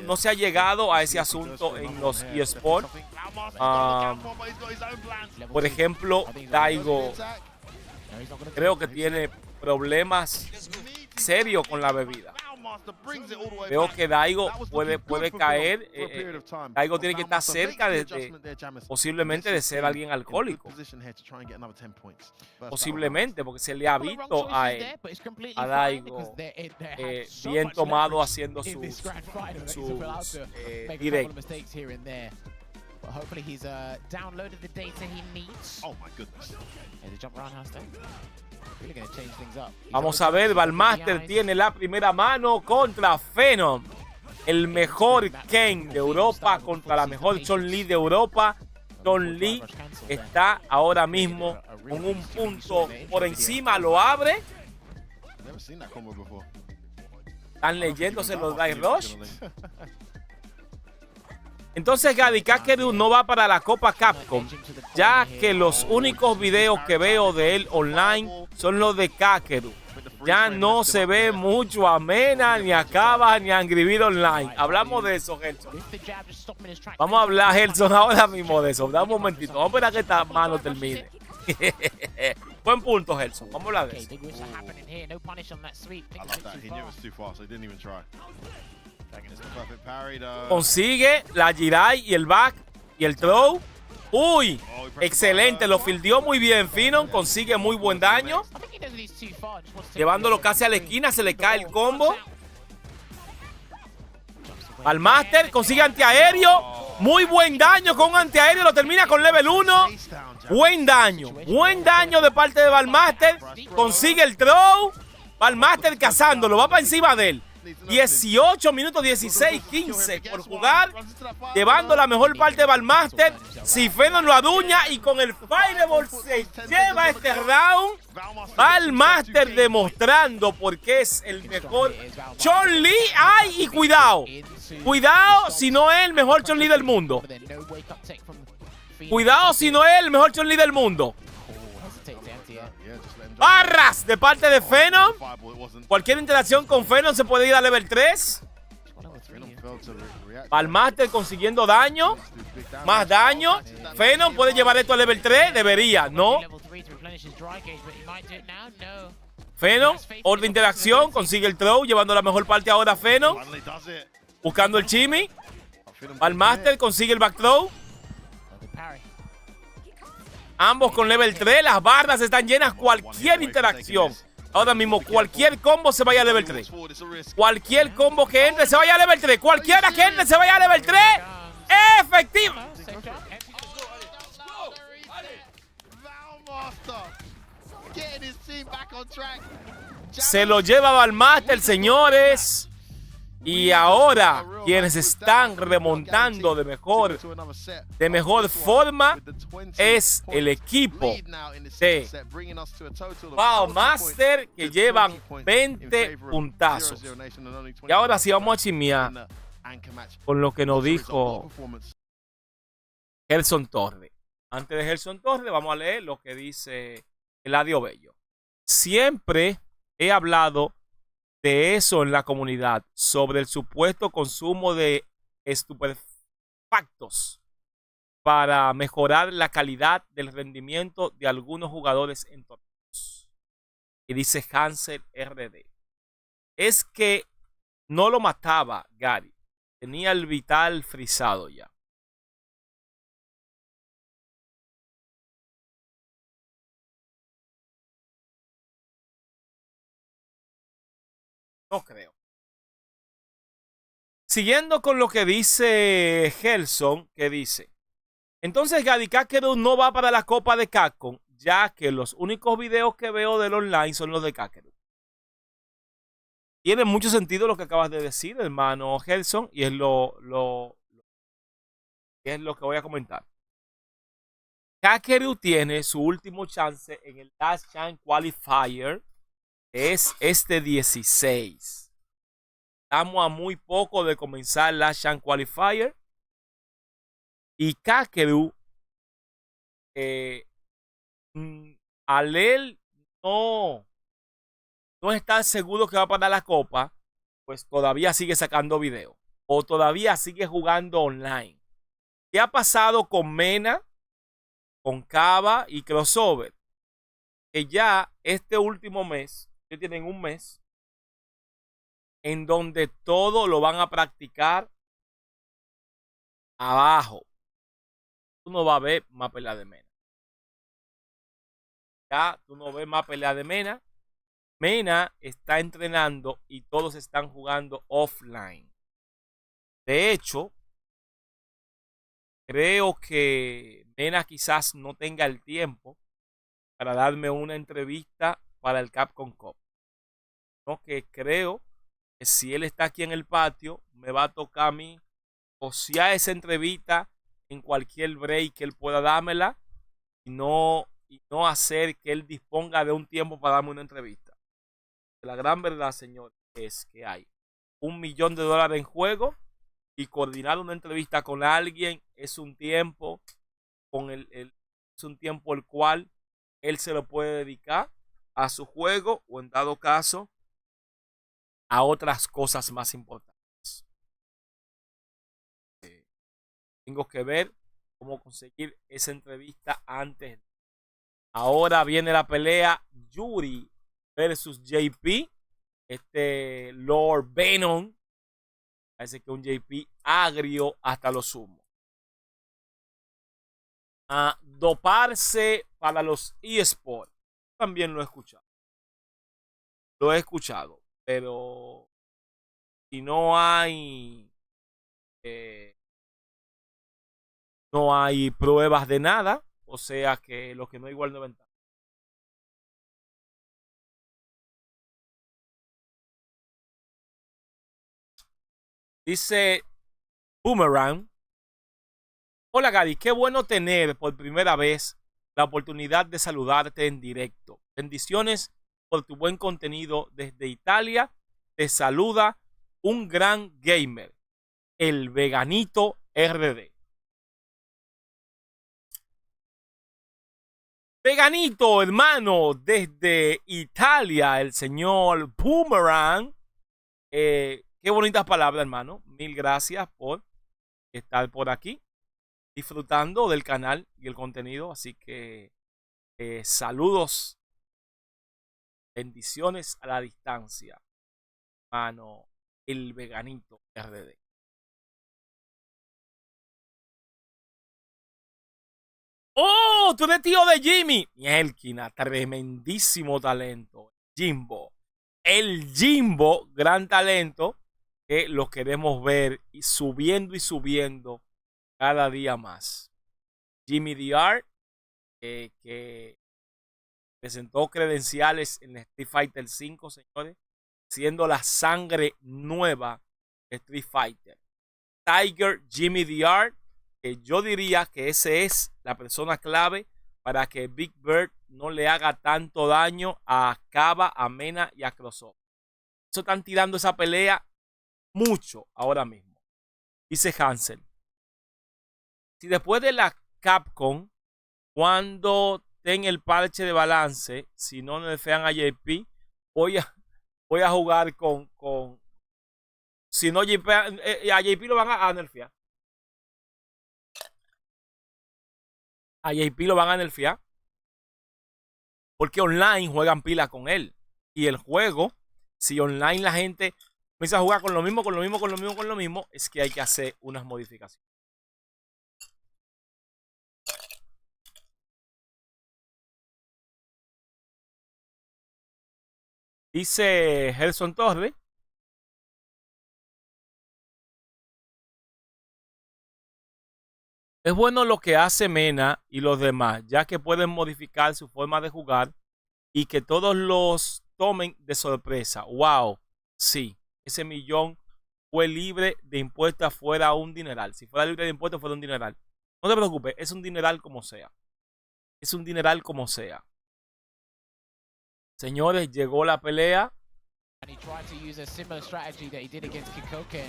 No se ha llegado a ese asunto en los eSports. Por ejemplo, Daigo creo que tiene problemas serios con la bebida. Veo que Daigo puede caer. Daigo tiene que estar cerca posiblemente de ser alguien alcohólico. Posiblemente, porque se le ha visto a Daigo bien tomado haciendo sus directos. Hopefully he's downloaded the data he needs. Oh my goodness. The jump roundhouse there. Really gonna change things up. Vamos a ver, Valmaster tiene la primera mano contra Phenom. El mejor Ken de Europa contra la mejor Chun-Li de Europa. Chun-Li está ahora mismo con un punto por encima, lo abre. Están leyéndose los Die Rush. Entonces Gary Kakeru no va para la Copa Capcom, ya que los únicos videos que veo de él online son los de Kakeru. Ya no se ve mucho a Mena, ni a Cava, ni a Angry Birds Online. Hablamos de eso, Gelson. Vamos a hablar, Gelson, ahora mismo de eso. Dame un momentito. Vamos a esperar que esta mano termine. Buen punto, Gelson. Vamos a hablar de eso. Consigue la Jirai y el back y el throw. Uy, excelente, lo fildeó muy bien Phenom, consigue muy buen daño. Llevándolo casi a la esquina, se le cae el combo. Al Master, consigue antiaéreo. Muy buen daño con un antiaéreo, lo termina con level 1. Buen daño de parte de Valmaster. Consigue el throw. Valmaster cazándolo, va para encima de él. 18 minutos 16-15 por jugar, llevando la mejor parte de Ballmaster. Si Phenom lo aduña y con el Fireball se lleva este round. Ballmaster demostrando por qué es el mejor Chun-Li. ¡Ay! Y cuidado. Cuidado si no es el mejor Chun-Li del mundo. Cuidado si no es el mejor Chun-Li del mundo. Barras de parte de Phenom. Cualquier interacción con Phenom se puede ir a level 3. Ballmaster consiguiendo daño. Más daño. Phenom puede llevar esto a level 3. Debería, ¿no? Phenom, orden de interacción. Consigue el throw. Llevando la mejor parte ahora Phenom. Buscando el chimi. Ballmaster consigue el back throw. Ambos con level 3. Las barras están llenas. Cualquier interacción. Ahora mismo, cualquier combo se vaya a level 3. Cualquier combo que entre se vaya a level 3. Cualquiera que entre se vaya a level 3. Efectivo. Se lo lleva Ballmaster, señores. Y ahora, quienes están remontando de mejor forma es el equipo de Ballmaster, que llevan 20 puntazos. Y ahora sí vamos a chismear con lo que nos dijo Gerson Torres. Antes de Gerson Torres, vamos a leer lo que dice Eladio Bello. Siempre he hablado de eso en la comunidad, sobre el supuesto consumo de estupefactos para mejorar la calidad del rendimiento de algunos jugadores en torneos. Y dice Hansel RD. Es que no lo mataba Gary. Tenía el vital frisado ya. No creo. Siguiendo con lo que dice Gelson, que dice: entonces Gary Kakeru no va para la Copa de Capcom, ya que los únicos videos que veo del online son los de Kakeru. Tiene mucho sentido lo que acabas de decir, hermano Gelson, y es lo que voy a comentar. Kakeru tiene su último chance en el Last Chance Qualifier. Es este 16. Estamos a muy poco de comenzar la Chance Qualifier. Y Kakeru, al él no estar seguro que va para la copa, pues todavía sigue sacando video. O todavía sigue jugando online. ¿Qué ha pasado con Mena, con Kaba y Crossover? Que ya este último mes, tienen un mes en donde todo lo van a practicar abajo. Tú no vas a ver más pelea de Mena. Ya tú no ves más pelea de Mena. Mena está entrenando y todos están jugando offline. De hecho, creo que Mena quizás no tenga el tiempo para darme una entrevista para el Capcom Cup. No, que creo que si él está aquí en el patio, me va a tocar a mí posear esa entrevista en cualquier break que él pueda dármela y no hacer que él disponga de un tiempo para darme una entrevista. La gran verdad, señor, es que hay $1 millón en juego y coordinar una entrevista con alguien es un tiempo es un tiempo el cual él se lo puede dedicar a su juego o en dado caso a otras cosas más importantes. Tengo que ver cómo conseguir esa entrevista antes. Ahora viene la pelea Yuri versus JP. Lord Venom. Parece que un JP agrio hasta lo sumo. Doparse para los eSports. También lo he escuchado. Pero si no hay pruebas de nada, o sea que lo que no igual no es ventaja. Dice Boomerang. Hola Gary, qué bueno tener por primera vez la oportunidad de saludarte en directo. Bendiciones por tu buen contenido desde Italia. Te saluda un gran gamer, el veganito RD. Veganito, hermano, desde Italia, el señor Boomerang. Qué bonitas palabras, hermano. Mil gracias por estar por aquí, disfrutando del canal y el contenido. Así que saludos, bendiciones a la distancia, hermano, el veganito RD. ¡Oh! Tú eres tío de Jimmy. Mielquina, tremendísimo talento. Jimbo. El Jimbo, gran talento, que lo queremos ver y subiendo cada día más. Jimmy DR, que presentó credenciales en Street Fighter 5, señores, siendo la sangre nueva de Street Fighter. Tiger Jimmy DR, que yo diría que ese es la persona clave para que Big Bird no le haga tanto daño a Kaba, a Mena y a Crossover. Eso están tirando esa pelea mucho ahora mismo. Dice Hansel. Si después de la Capcom, cuando ten el parche de balance, si no nerfean a JP, voy a jugar con si no JP, a JP lo van a nerfear. A JP lo van a nerfear. Porque online juegan pila con él. Y el juego, si online la gente comienza a jugar con lo mismo, es que hay que hacer unas modificaciones. Dice Gerson Torres. Es bueno lo que hace Mena y los demás, ya que pueden modificar su forma de jugar y que todos los tomen de sorpresa. ¡Wow! Sí, ese millón fue libre de impuestos, fuera un dineral. Si fuera libre de impuestos, fuera un dineral. No te preocupes, es un dineral como sea. Es un dineral como sea. Señores, llegó la pelea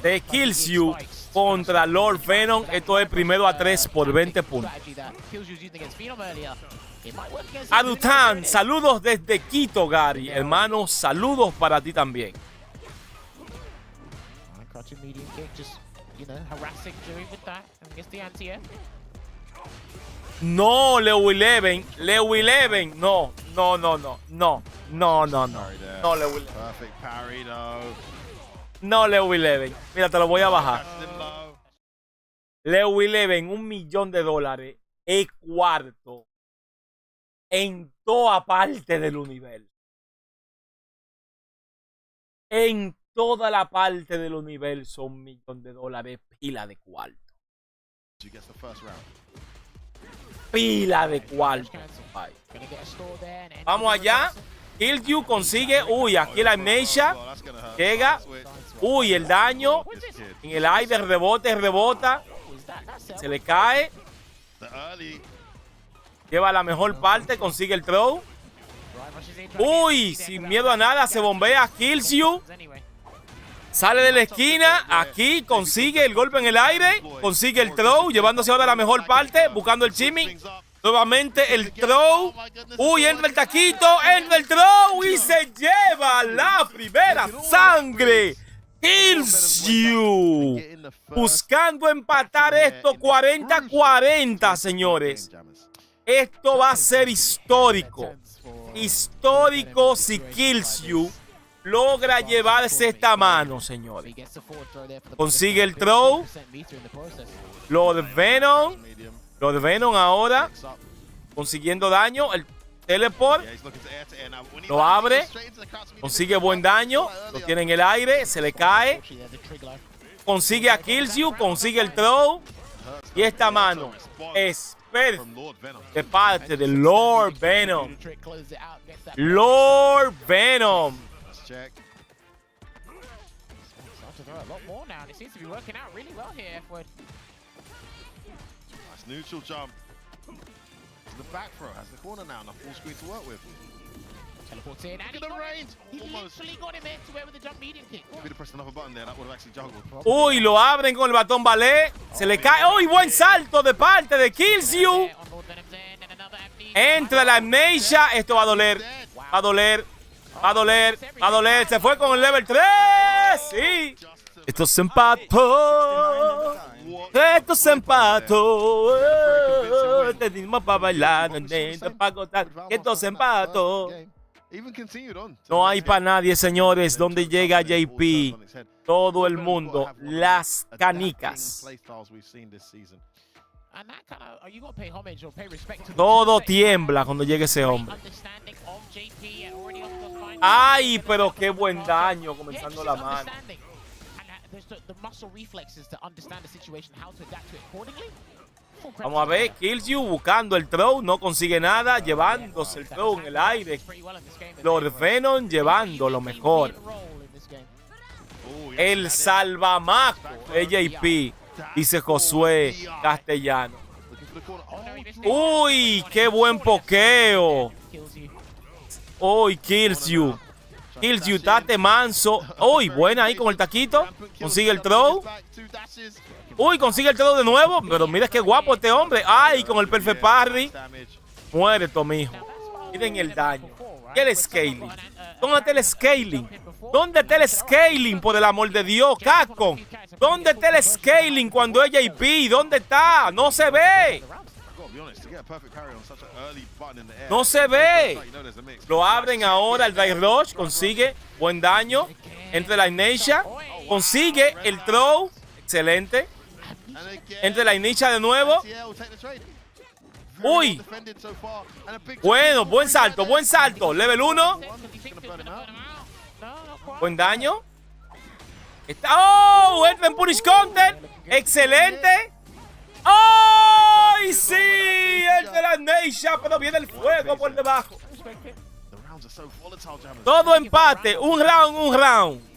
de Kills You contra Lord Venom. Esto es primero a 3 por 20 puntos. Adutan, saludos desde Quito, Gary. Hermano, saludos para ti también. No, Leo 11. Leo 11. No, Leo 11. No, Leo 11. Mira, te lo voy a bajar. Leo 11, $1 millón es cuarto en toda parte del universo. En toda la parte del universo, $1 millón, pila de cuarto. Pila de cuarto. Vamos allá. Kill You consigue. Uy, aquí la amnesia. Llega. Uy, el daño. En el aire, rebota. Se le cae. Lleva la mejor parte. Consigue el throw. Uy, sin miedo a nada. Se bombea. Kills You. Sale de la esquina. Aquí consigue el golpe en el aire. Consigue el throw. Llevándose ahora la mejor parte. Buscando el chiming. Nuevamente el throw. Uy, entra el taquito. Entra el throw. Y se lleva la primera sangre. Kills You. Buscando empatar esto 40-40, señores. Esto va a ser histórico. Histórico si Kills You logra llevarse esta mano, señores. Consigue el throw. Lord Venom ahora consiguiendo daño. El teleport lo abre. Consigue buen daño. Lo tiene en el aire. Se le cae. Consigue a Kills You. Consigue el throw. Y esta mano es de parte de Lord Venom. Lord Venom. a lot more now, and it seems to be working out really well here, F-Word. Nice neutral jump. To the back throw, has the corner now, and a full screen to work with. Teleports in, and Look at the range! he literally got him there to where with the jump medium kick. If he'd have pressed another button there, that would have actually juggled. Uy, lo abren con el batón ballet. Se le cae. Uy, buen salto de parte de Killzyu. Entra la amnesia. Esto va a doler. Va a doler. Va a doler. Va a doler. Se fue con el level 3. Sí. Esto se empató. Esto se empató. Tenemos para bailar. Para contar. Esto se empató. No hay para nadie, señores. Donde llega JP, todo el mundo, las canicas. Todo tiembla cuando llega ese hombre. Ay, pero qué buen daño comenzando la mano. Vamos a ver, Killzyu buscando el throw, no consigue nada, llevándose el throw en el aire. Lord Venom llevando lo mejor. El salvamaco de JP, dice Josué Castellano. Uy, qué buen pokeo. Uy, Killzyu. Killzyu, tate manso. Uy, buena ahí con el taquito. Consigue el throw. Uy, consigue el throw de nuevo. Pero mira qué guapo este hombre. Ay, con el perfect parry. Muere, mijo. Miren el daño. ¿Y el scaling? ¿Dónde está el scaling? ¿Dónde está el scaling, por el amor de Dios, Capcom? ¿Dónde está el scaling cuando es JP? ¿Dónde está? No se ve. No se ve. Lo abren ahora, el Drive Rush. Consigue buen daño. Entre la Inertia. Consigue el throw. Excelente. Entre la Inertia de nuevo. Uy. Bueno, buen salto, buen salto. Level 1. Buen daño. ¡Oh! Entra en Punish Counter. Excelente. ¡Ay, sí! El de la Neisha, pero viene el fuego por debajo. Todo empate. Un round.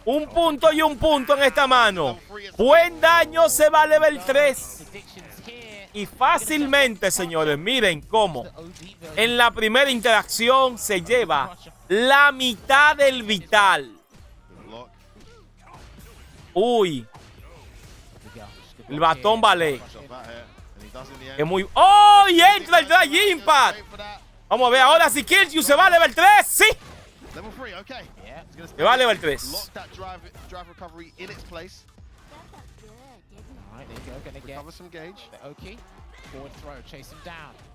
Un punto y un punto en esta mano. Buen daño, se va a level 3. Y fácilmente, señores, miren cómo en la primera interacción se lleva la mitad del vital. Uy. El batón ballet. Es muy... ¡Oh! Y entra el Dry Impact. Vamos a ver ahora si Killzyu se va a level 3. ¡Sí! Se va a level 3.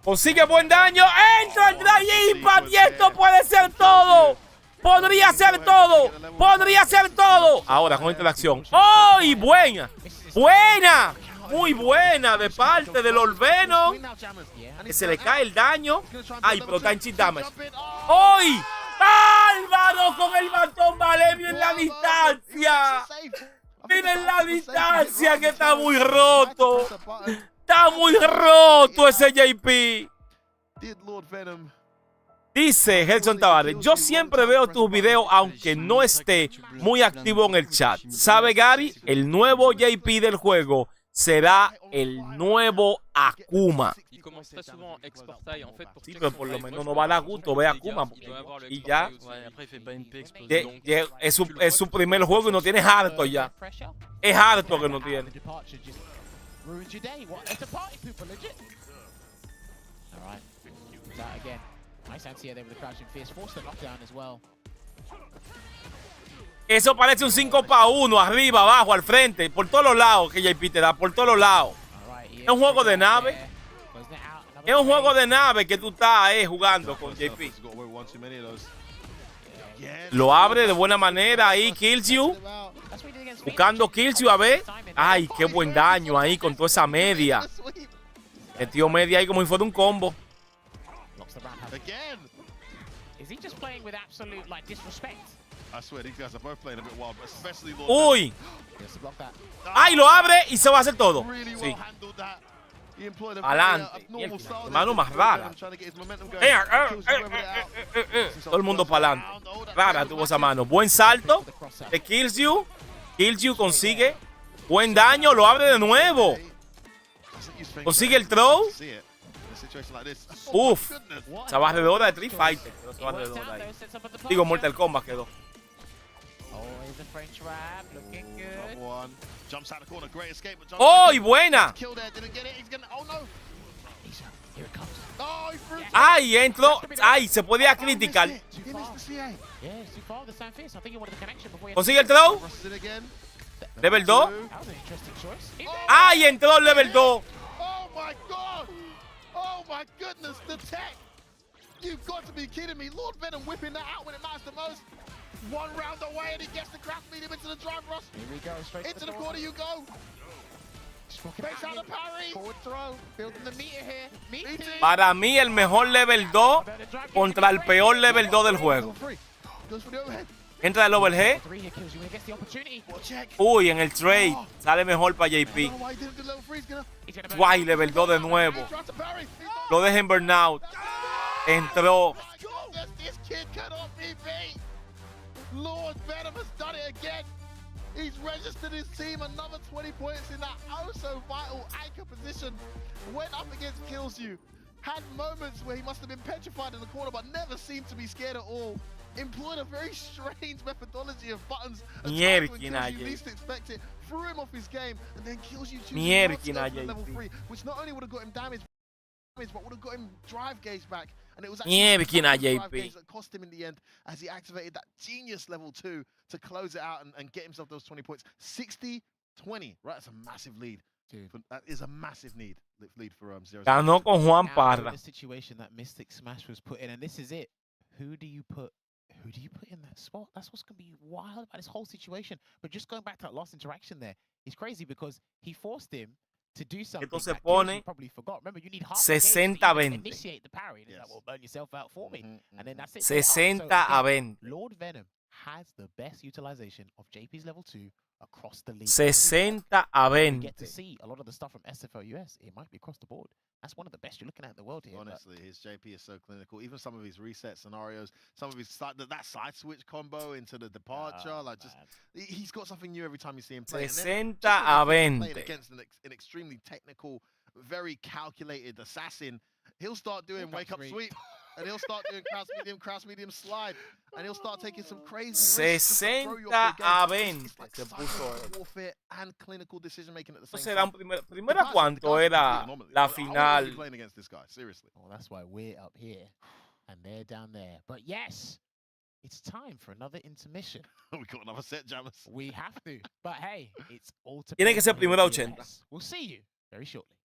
Consigue buen daño. Entra el Dry Impact y esto puede ser todo. Podría ser todo. Podría ser todo. Ahora con interacción. ¡Oh! Y buena. Buena. Muy buena de parte del Lord Venom. Que se le cae el daño. Ay, pero está en cheat damage. ¡Hoy! ¡Álvaro con el batón ballet! ¡Miren la distancia! ¡Miren la distancia que está muy roto! ¡Está muy roto ese JP! Dice Gelson Tavares, yo siempre veo tus videos aunque no esté muy activo en el chat. ¿Sabe, Gary? El nuevo JP del juego será el nuevo Akuma. Sí, pero por lo menos no va a dar gusto ver a Akuma. Y ya. Es su primer juego y no tiene harto ya. Es harto que no tiene. Eso parece un 5-1, arriba, abajo, al frente, por todos los lados que JP te da, por todos los lados. Es un juego de nave. Es un juego de nave que tú estás jugando con JP. Lo abre de buena manera ahí, Killzyu. Buscando Killzyu, a ver. Ay, qué buen daño ahí con toda esa media. El tío media ahí como si fuera un combo. Uy. Ay, lo abre y se va a hacer todo. Sí. Adelante. Mano más rara. Todo el mundo para adelante. Rara tuvo esa mano. Buen salto de Killzyu. Kills you, consigue buen daño, lo abre de nuevo. Consigue el throw. Uf, esa barredora de Street Fighter. Esa barredora ahí. Digo, Mortal Kombat quedó. ¡Oh, y buena! ¡Ay, entró! ¡Ay, se podía criticar! ¿Consigue el throw? ¿Level 2? ¡Ay, entró el level 2! Oh my goodness, the tech! You've got to be kidding me. Lord Venom whipping that out when it matters the most. One round away and he gets the crash medium into the drive rush. Here we go, straight into the corner you go. Face out the parry. Forward throw. Building the meter here. Para mí el mejor level 2 contra el peor level 2 del juego. Entra el overhead. Uy, en el trade sale mejor para JP. Guay, level 2 de nuevo. Lo deja en burnout. Entró. Lord Venom has done it again. He's registered his team another 20 points in that oh so vital anchor position. Went up against Kills You. Had moments where he must have been petrified in the corner, but never seemed to be scared at all. Employed a very strange methodology of buttons. Attacked when Kills You least expect it. Threw him off his game, and then Kills You choosing level 3, which not only would have got him damage, but would have got him drive gauge back. And it was actually drive gauge that cost him in the end as he activated that genius level 2 to close it out and get himself those 20 points. 60-20, right? That's a massive lead. Dude. That is a massive lead for 0. Ganó con Juan Parra. The situation that Mystic Smash was put in, and this is it. Who do you put in that spot? That's what's going to be wild about this whole situation. But just going back to that last interaction there, it's crazy because he forced him to do something Esto se that pone probably forgot. Remember, you need half 60-20. Initiate the parry. And it's like, well, burn yourself out for me. And then that's it. 60-20. Lord Venom has the best utilization of JP's level 2 across the league. 60-20. We get to see a lot of the stuff from SFL US. It might be across the board. That's one of the best you're looking at in the world here. Honestly, his JP is so clinical. Even some of his reset scenarios, some of his that side switch combo into the departure, he's got something new every time you see him play. 60-20. Against an extremely technical, very calculated assassin, he'll start doing wake up sweep. And he'll start doing crouch medium slide. And he'll start taking some crazy risks. 60-20. Se puso warfare and clinical decision making at the same time. Primera cuánto era la final. Well, that's why we're up here and they're down there. But yes, it's time for another intermission. We got another set, Jammers. We have to. But hey, it's all to Tiene que ser primera 80. We'll see you very shortly.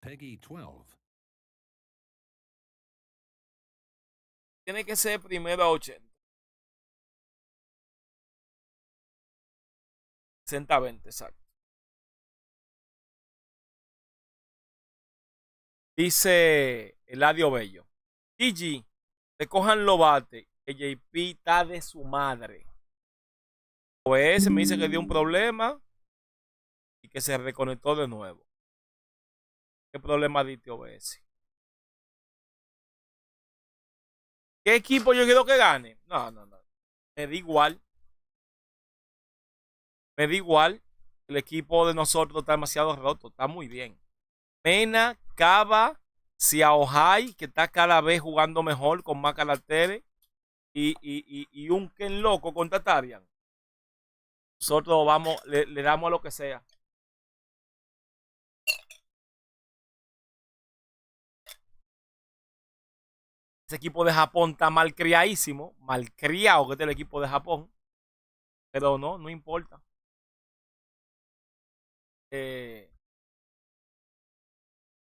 Peggy 12. Tiene que ser primero 80. 60-20, exacto. Dice Eladio Bello. GG, recojan los bates, que JP está de su madre. OS me dice que dio un problema y que se reconectó de nuevo. ¿Qué problema diste, OS? ¿Qué equipo yo quiero que gane? No. Me da igual. Me da igual. El equipo de nosotros está demasiado roto. Está muy bien. Mena, Cava, Xiaohai, que está cada vez jugando mejor con más caracteres. Y un Ken loco contra Tarian. Nosotros vamos, le damos a lo que sea. Ese equipo de Japón está malcriadísimo. Malcriado que es el equipo de Japón. Pero no importa.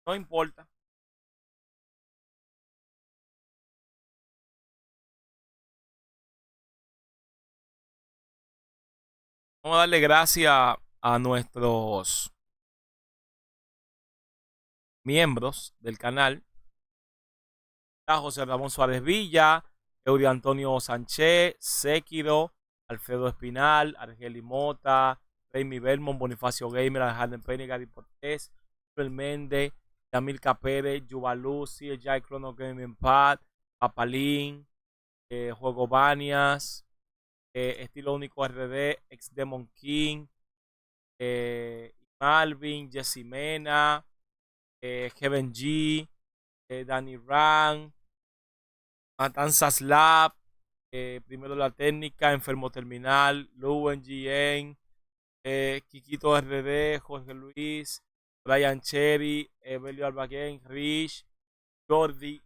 No importa. Vamos a darle gracias a nuestros miembros del canal. José Ramón Suárez Villa, Eury Antonio Sánchez, Sekiro, Alfredo Espinal, Argeli Mota, Raimi Belmont, Bonifacio Gamer, Alejandro Penny, Gary Portés, Joel Méndez, Yamil Capere, Yuvaluci, Jai Chrono Gaming Pad, Papalín, Juego Banias, Estilo único RD, ex Demon King, Malvin, Jesse Mena, Kevin G, Danny Rang, Matanzas Lab, Primero la Técnica, Enfermo Terminal, Luen GN, Kikito RD, Jorge Luis, Brian Cherry, Evelio Albaguén, Rich, Jordi,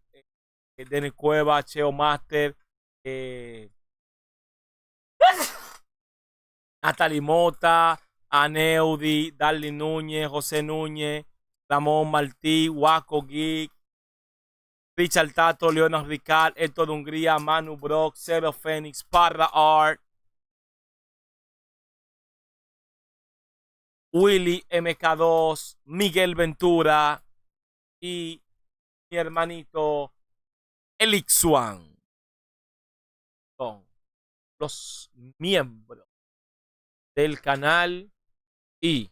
Denis Cueva, Cheo Master, Natalie Mota, Aneudi, Darly Núñez, José Núñez, Ramón Martí, Waco Geek, Richard Tato, Leonard Ricard, Héctor Hungría, Manu Brock, Zero Phoenix, Parra Art, Willy MK2, Miguel Ventura y mi hermanito Elixuan. Son los miembros del canal y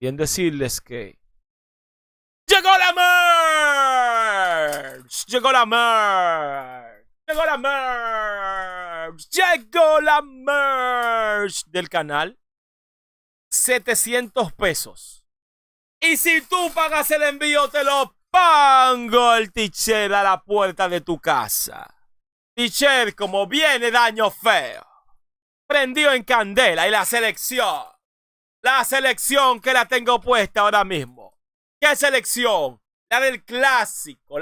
bien decirles que ¡llegó la merch! ¡Llegó la merch! ¡Llegó la merch! ¡Llegó la merch del canal! 700 pesos. Y si tú pagas el envío, te lo pongo el teacher a la puerta de tu casa. Teacher, como viene daño feo. Prendió en candela. Y la selección que la tengo puesta ahora mismo. ¿Qué selección? La del clásico,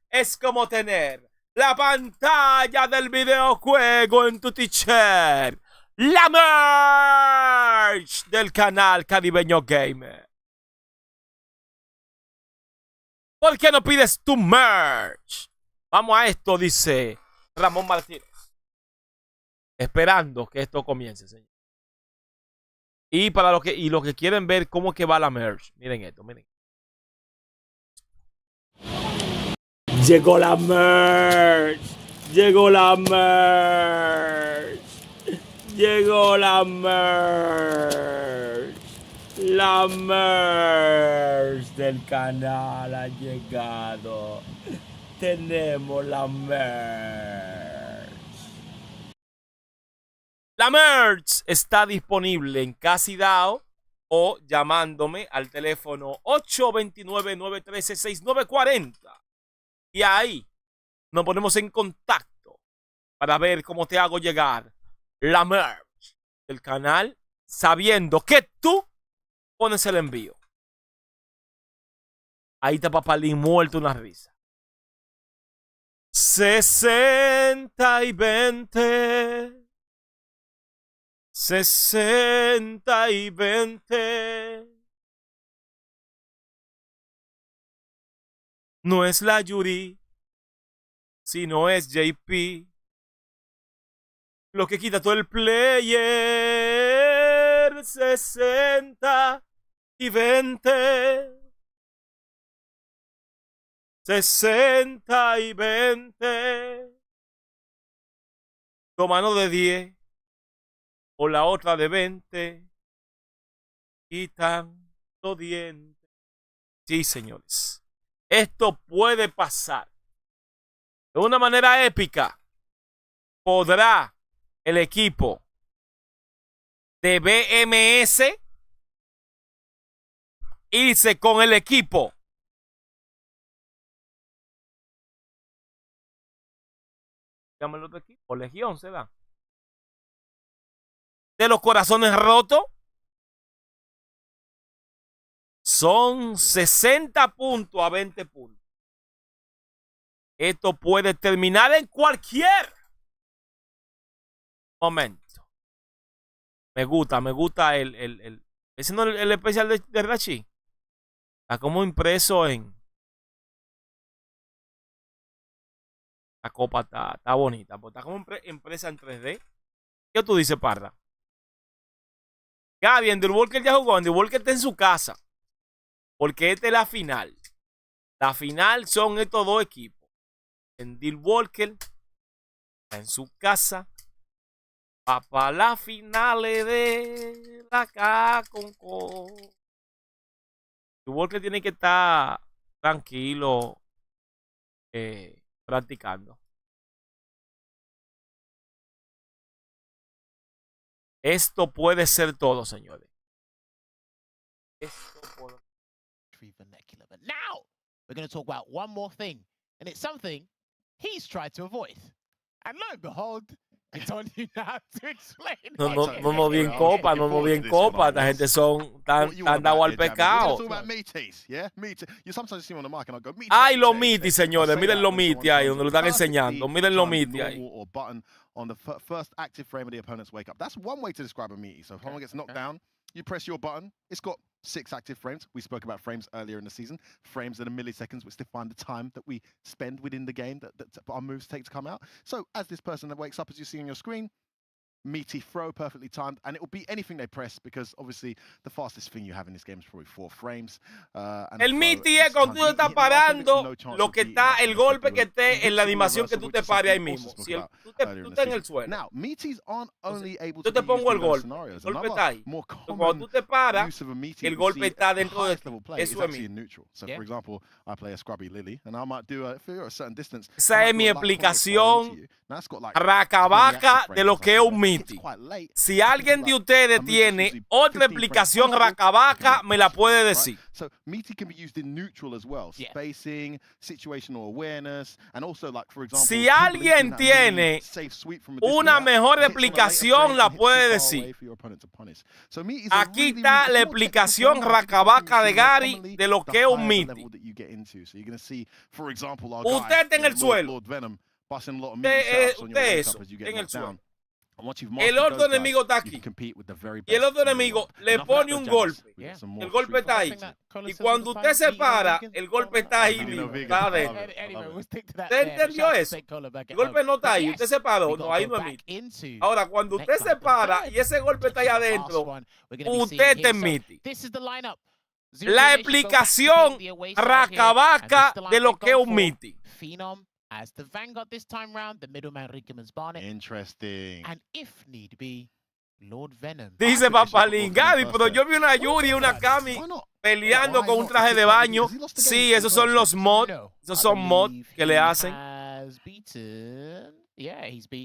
es como tener la pantalla del videojuego en tu teacher. La merch del canal Caribeño Gamer. ¿Por qué no pides tu merch? Vamos a esto, dice Ramón Martínez. Esperando que esto comience, señor. Y para los que quieren ver cómo que va la merch, miren esto, miren. Llegó la merch. Llegó la merch. Llegó la merch. La merch del canal ha llegado. Tenemos la merch. La merch está disponible en Casi Dao o llamándome al teléfono 829-913-6940. Y ahí nos ponemos en contacto para ver cómo te hago llegar la merch del canal, sabiendo que tú pones el envío. Ahí está Papalín muerto una risa. 60 y 20. 60 y 20. No es la Yuri, sino es JP. Lo que quita todo el player. 60 y 20. 60 y 20. Tu mano de 10 o la otra de 20. Quitan los dientes. Sí, señores. Esto puede pasar. De una manera épica, podrá el equipo de BMS irse con el equipo el otro equipo, Legión se da, de los corazones rotos. Son 60 puntos a 20 puntos. Esto puede terminar en cualquier momento. Me gusta el ese no es el especial de Rachi. Está como impreso en la copa, está bonita, pues está como impresa en 3D. ¿Qué tú dices, Parra? Gaby, Andy Walker ya jugó. Andy Walker está en su casa. Porque esta es la final. La final son estos dos equipos. Andy Walker está en su casa. Va para la final de la K-Conco. Andy Walker tiene que estar tranquilo practicando. Esto puede ser todo, señores. Esto puede... But now we're going to talk about one more thing, and it's something he's tried to avoid. And lo and behold, it's on you now to explain. No nos bien copa, no nos bien copa. Esta gente son tan dados al pecado. Ay, los mitis, señores. Miren los mitis ahí, donde lo están enseñando. Miren los mitis ahí. On the first active frame of the opponent's wake up. That's one way to describe a meaty. So if someone gets knocked down, you press your button. It's got 6 active frames. We spoke about frames earlier in the season. Frames that are milliseconds, which define the time that we spend within the game that our moves take to come out. So as this person that wakes up, as you see on your screen, meaty throw, perfectly timed, and it will be anything they press, because obviously the fastest thing you have in this game is probably 4 frames. El meaty es cuando tú estás parando lo que está, el golpe que esté en la animación que tú te pares ahí mismo. Si tú estás en el suelo, now, meaties aren't only able yo te pongo el golpe está ahí. Cuando tú te paras, el golpe está dentro de ti. Eso es neutral. So for example, I play a scrubby lily, and I might do if you're a certain distance. Esa es mi explicación racabaca de lo que es un meaty. Si alguien de ustedes tiene otra explicación racabaca, me la puede decir. So meaty can be used in neutral as well. Spacing, situational awareness, and also like for example. Si alguien tiene una mejor explicación, la puede decir. Aquí está la explicación racabaca de Gary de lo que es un meaty. Usted está en el suelo. Usted eso, en el suelo. El otro enemigo está aquí. Y el otro enemigo le pone un golpe. El golpe está ahí. Y cuando usted se para, el golpe está ahí mismo. Está adentro. ¿Usted entendió eso? El golpe no está ahí. Usted se paró. No, ahí no es meaty. Ahora, cuando usted se para y ese golpe está ahí adentro, usted está en meaty. La explicación racabaca de lo que es un meaty. As the Vanguard this time round, the middleman Rickerman's Barnet. Interesting. And if need be, Lord Venom. Dice Papalín, Gary, pero yo vi una Yuri y una Kami peleando con un traje de baño. Sí, esos son los mods. Esos son mods que le hacen.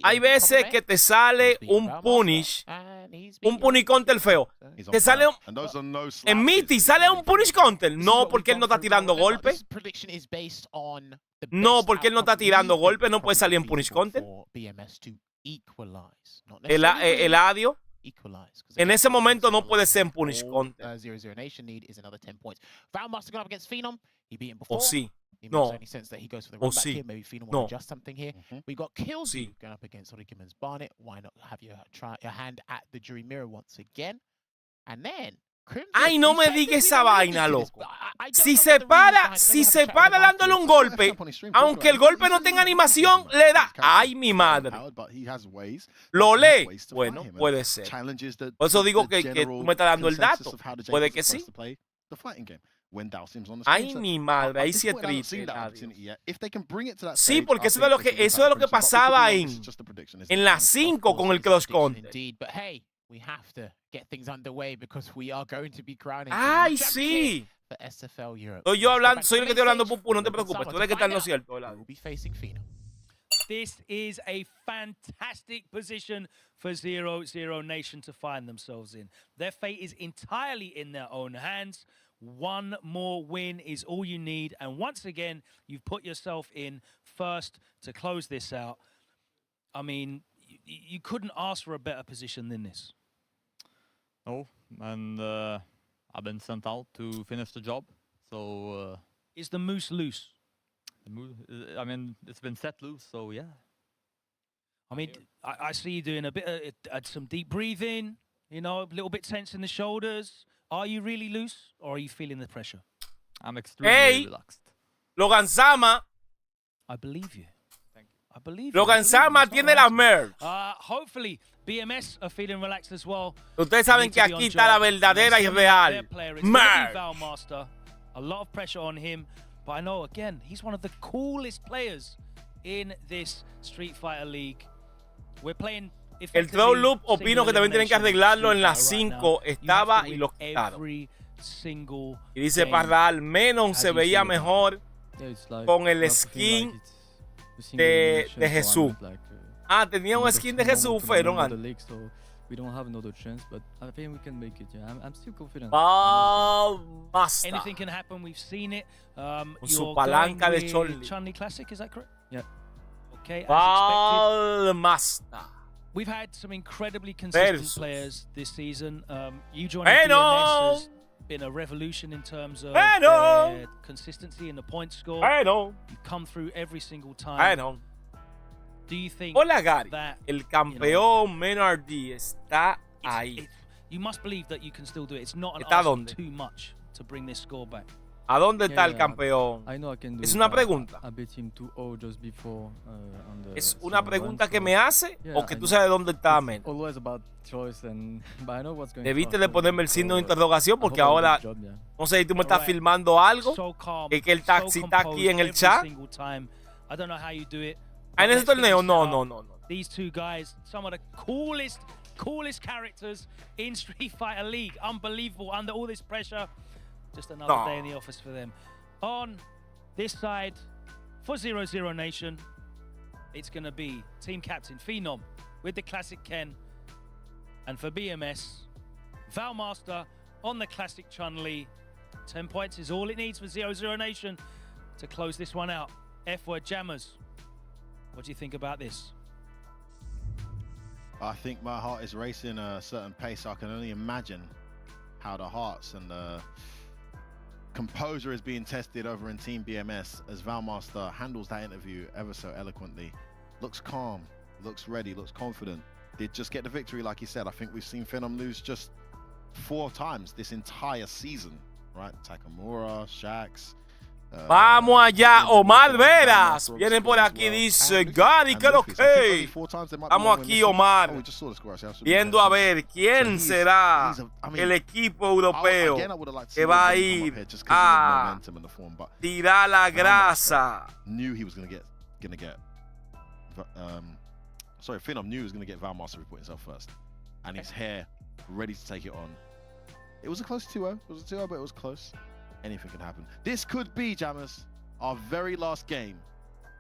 Hay veces que te sale un punish counter feo. Te sale en meaty sale un punish counter. No, porque él no está tirando golpes. No, porque él no está tirando golpes. No puede salir en punish counter. El adio. En ese momento no puede ser en punish counter. O sí. No. O sí. No. We got Killsy going up against Rickerman's Barnet. Why not have your hand at the jury mirror once again? And then ay, no me diga esa vaina, loco. Si se para dándole un golpe, aunque el golpe no tenga animación, le da. Ay, mi madre. ¿Lo lee? Bueno, puede ser. Por eso digo que tú me estás dando el dato. Puede que sí. Ay, mi madre, ahí sí es triste. Sí, porque eso es lo que pasaba en la 5 con el cross counter. We have to get things underway because we are going to be crowning. ¡Ay, sí! For SFL Europe. Soy yo hablando, soy el que estoy hablando, Pupu, no te preocupes. Tú eres que está en lo cierto. We'll be facing Phenom. This is a fantastic position for 0-0 Nation to find themselves in. Their fate is entirely in their own hands. One more win is all you need. And once again, you've put yourself in first to close this out. I mean, you couldn't ask for a better position than this. No, and I've been sent out to finish the job. So is the moose loose? I mean, it's been set loose, so yeah. I mean, I see you doing a bit of some deep breathing, you know, a little bit tense in the shoulders. Are you really loose, or are you feeling the pressure? I'm extremely relaxed. Logan Sama. I believe you. I believe Logan Sama tiene las merch. Hopefully, BMS are feeling relaxed as well. Ustedes saben que aquí está la verdadera y real merch. A lot of pressure on him, but I know again he's one of the coolest players in this Street Fighter League. We're playing. El throw loop opino que también tienen que arreglarlo en las 5. Estaba y lo quitaron. Y dice Parral, Menon se veía mejor con el skin de Jesús. Tenía un skin de Jesús, fueron antes. we don't have another chance, but I think we can make it. Yeah, I'm still confident. Basta. Anything can happen. We've seen it. Con su You're palanca de going with Chun-Li. Chun-Li Classic, is that correct? Yeah. Okay, as expected. Basta. We've had some incredibly consistent Versus. players this season. You joining BMS has been a revolution in terms of their consistency in the point score. You come through every single time. Do you think Hola, Gary. that El campeón Menardi está ahí. you must believe that you can still do it? It's not an ¿Está ask dónde? too much to bring this score back. ¿A dónde está el Yeah, campeón? I know I can do Es it. una pregunta. I beat him 2-0 just before on the ¿Es una second pregunta round, que so- me hace Yeah, o que I tú know. sabes dónde está Men? It's always about choice and but I know what's going Debiste on, de so- ponerme el signo de so, interrogación I porque hope I do ahora a good job, yeah. no sé si tú me estás Alright. filmando algo. So calm, que el so taxi está aquí composed en el every chat. single time. I don't know how you do it. En ese Let's get torneo, this no, set no, up. no, no. These two guys, some of the coolest characters in Street Fighter League. Unbelievable under all this pressure. Just another No. day in the office for them. On this side, for 0-0 Nation, it's going to be team captain Phenom with the classic Ken. And for BMS, Valmaster on the classic Chun-Li. 10 points is all it needs for 0-0 Nation to close this one out. F-word Jammers. What do you think about this? I think my heart is racing a certain pace. I can only imagine how the hearts and the composure is being tested over in Team BMS as Valmaster handles that interview ever so eloquently. Looks calm, looks ready, looks confident. Did just get the victory, like he said. I think we've seen Phenom lose just 4 times this entire season, right? Takamura, Shax. Vamos allá, Omar Veras. Viene por aquí, dice Gary, que lo que. Estamos aquí, Omar, viendo a ver quién será el equipo europeo que va a ir a tirar la grasa. Sorry, Phenom knew he was going to get Valmaster report himself first. And his hair ready to take it on. It was a close 2-0. It was a 2-0, but it was close. Anything can happen. This could be, Jammers, our very last game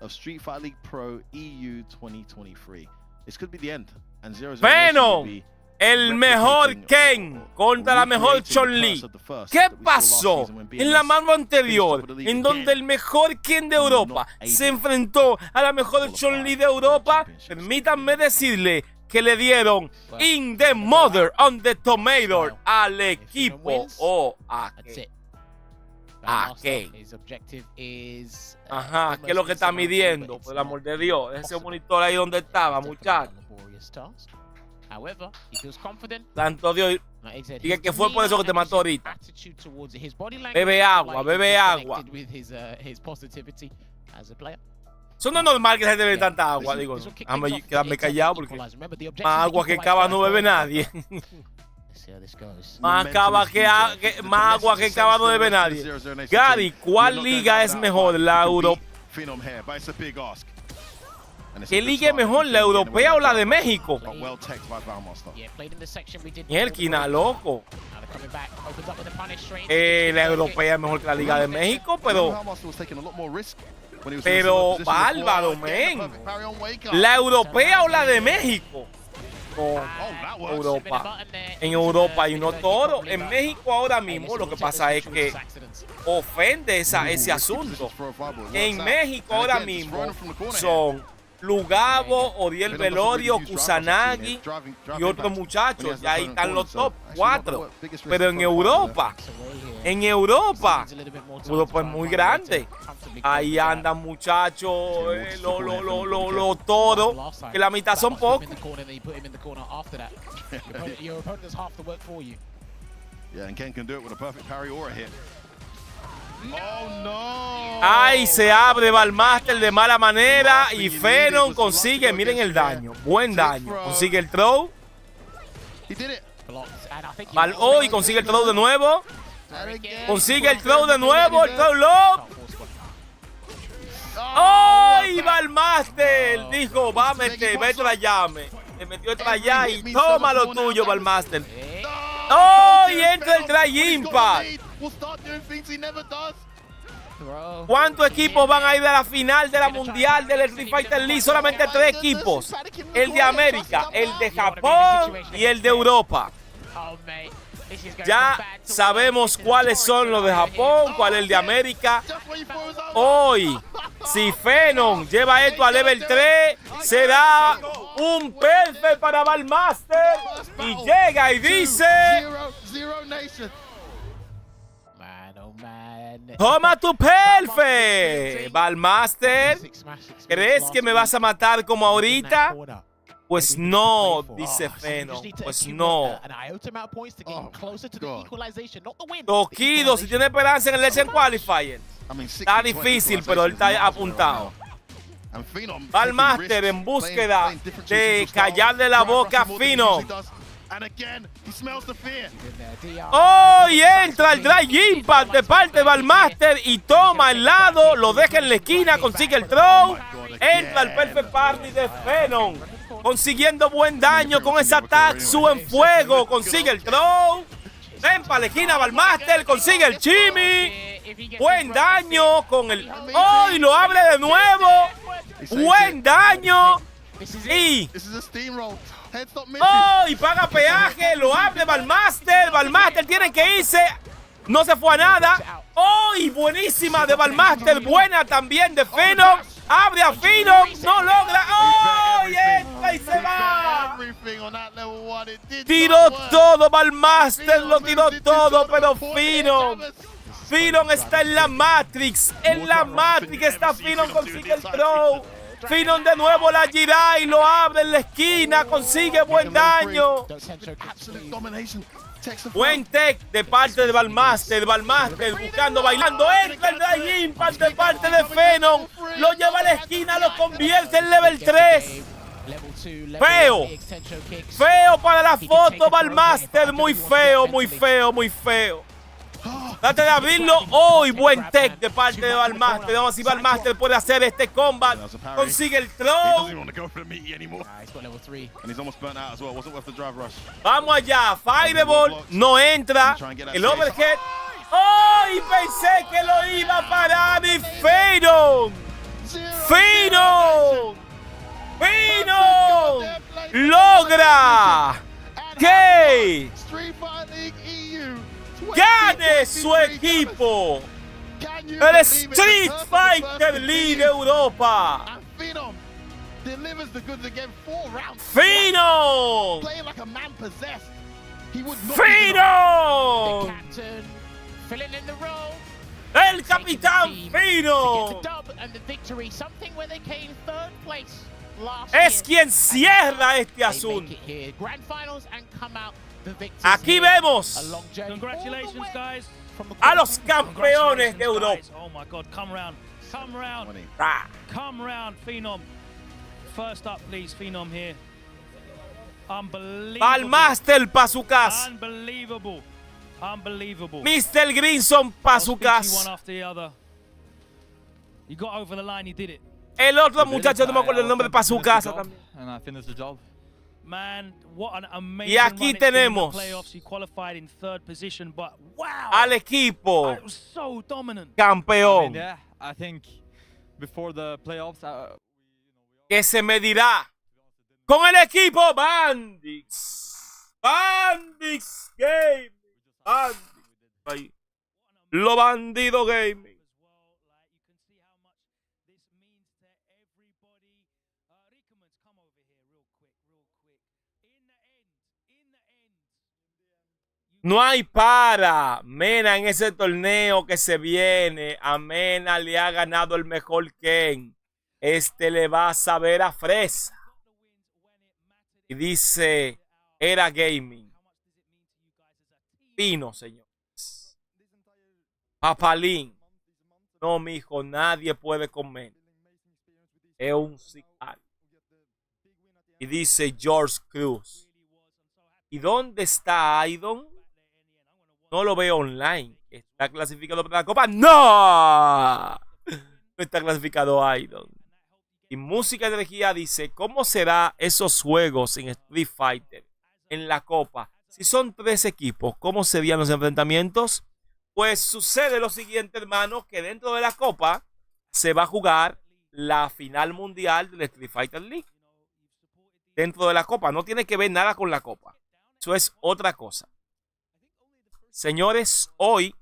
of Street Fighter League Pro EU 2023. This could be the end. And 0-0 Phenom, el mejor Ken contra la mejor Chun-Li. ¿Qué pasó en la mano anterior, en donde el mejor Ken de Europa se enfrentó a la mejor Chun-Li de Europa? Permítanme decirle que le dieron in the mother on the tomato al equipo o a Ken. Ajá, ¿qué es lo que está midiendo? Por el amor de Dios, ese monitor ahí donde estaba, muchachos. Tanto Dios. Dije que fue por eso que te mató ahorita. Bebe agua, bebe agua. Eso no es normal que se bebe tanta agua. Digo, déjame quedarme callado porque más agua que cava no bebe nadie. Más agua que cava no bebe nadie. Gary, ¿cuál liga es mejor? ¿La Europa? ¿Qué liga es mejor, la europea o la de México? Mielquina, loco. La europea es mejor que la liga de México, pero bárbaro, men. ¿La europea o la de México? No, Europa. En Europa hay unos toros. En México ahora mismo lo que pasa es que ofende ese asunto. En México ahora mismo son Lugabo, Odiel Velorio, Kusanagi y otros muchachos. Y ahí están los top 4. Pero en Europa es muy grande. Ahí andan muchachos, los toros, que la mitad son pocos. Ay, se abre Valmaster de mala manera y Phenom consigue, miren el daño, buen daño. Consigue el throw. Y consigue el throw de nuevo. Consigue el throw de nuevo, el throw low. ¡Ay, Valmaster! Dijo, va a meter, vete la llame. Le metió el allá y toma lo tuyo, Valmaster. ¡Oh! Y entra el Dry Impact. ¿Cuántos equipos van a ir a la final de la mundial del Street Fighter League? Solamente 3 equipos. El de América, el de Japón y el de Europa. Ya sabemos cuáles son los de Japón, cuál es el de América. Hoy, si Phenom lleva esto a level 3, será un perfect para Ballmaster. Y llega y dice: toma tu perfect, Ballmaster. ¿Crees que me vas a matar como ahorita? Pues no, dice Phenom. Pues no. Tokido, si tiene esperanza en el Legend Qualifier. Está difícil, pero él está apuntado. Ballmaster en búsqueda de callarle la boca a Phenom. Oh, y entra el Dry Impact de parte de Ballmaster y toma el lado, lo deja en la esquina, consigue el throw. Entra el Perfect Party de Phenom, consiguiendo buen daño con ese Taxu en fuego. Consigue el throw. Ven para la esquina Ballmaster, consigue el Chimi. Buen daño con el... ¡Oh! Y lo abre de nuevo. Buen daño. Y... ¡oh! Y paga peaje. Lo abre Ballmaster. Ballmaster tiene que irse. No se fue a nada. ¡Oh! Y buenísima de Ballmaster. Buena también de Phenom. Abre a Phenom. No logra. ¡Oh! Y entra y se va. Tiró todo Ballmaster. Lo tiró todo. Pero Phenom está en la Matrix. En la Matrix está Phenom. Consigue el throw. Phenom de nuevo la gira y lo abre en la esquina. Consigue buen daño. Buen tech de parte de Ballmaster. Ballmaster buscando, bailando. Entra el Dry Impact de parte de Phenom. Lo lleva a la esquina, lo convierte en level 3. Feo. Feo para la foto, Ballmaster. Muy feo, muy feo, muy feo. Trata de abrirlo. ¡Oh! Y buen tech de parte de Ballmaster. Vamos a ver si Ballmaster puede hacer este combat. Consigue el throw. Vamos allá. Fireball no entra. El overhead. ¡Oh! Y pensé que lo iba a parar. Y Phenom logra que gane su equipo el Street Fighter League Europa. Phenom el capitán Phenom es quien cierra este asunto. Aquí vemos a los campeones de Europa. Oh my God, come round. Come round, Phenom. First up, please, Phenom here. Unbelievable. Ballmaster pa' su casa. Unbelievable. Unbelievable. Mr. Grinson pa' su casa. One after the other. You got over the line, you did it. El otro muchacho, no me acuerdo el nombre, pa' su casa también. And I finished the job. Man, what an amazing y aquí tenemos al equipo campeón que se medirá con el equipo Bandix. Bandix Gaming. Bandix. Lo bandido gaming. No hay para Mena en ese torneo que se viene. A Mena le ha ganado el mejor Ken. Este le va a saber a fresa. Y dice, era gaming. Pino, señores. Papalín. No, mijo, nadie puede comer. Es un sicario. Y dice George Cruz. ¿Y dónde está Aidon? No lo veo online. ¿Está clasificado para la Copa? ¡No! No está clasificado Aidon. Y Música de Energía dice, ¿cómo será esos juegos en Street Fighter en la Copa? Si son 3 equipos, ¿cómo serían los enfrentamientos? Pues sucede lo siguiente, hermano, que dentro de la Copa se va a jugar la final mundial del Street Fighter League. Dentro de la Copa, no tiene que ver nada con la Copa. Eso es otra cosa. Señores, hoy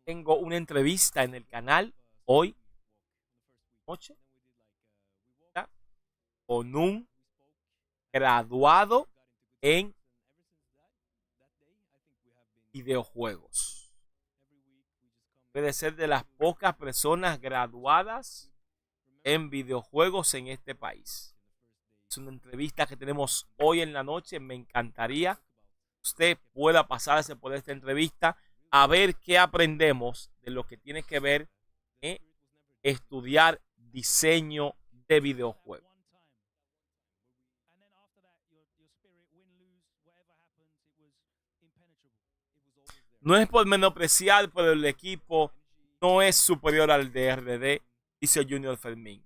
tengo una entrevista en el canal, hoy noche, con un graduado en videojuegos. Puede ser de las pocas personas graduadas en videojuegos en este país. Es una entrevista que tenemos hoy en la noche. Me encantaría que usted pueda pasarse por esta entrevista a ver qué aprendemos de lo que tiene que ver estudiar diseño de videojuegos. No es por menospreciar, pero el equipo no es superior al de RD, dice Junior Fermín.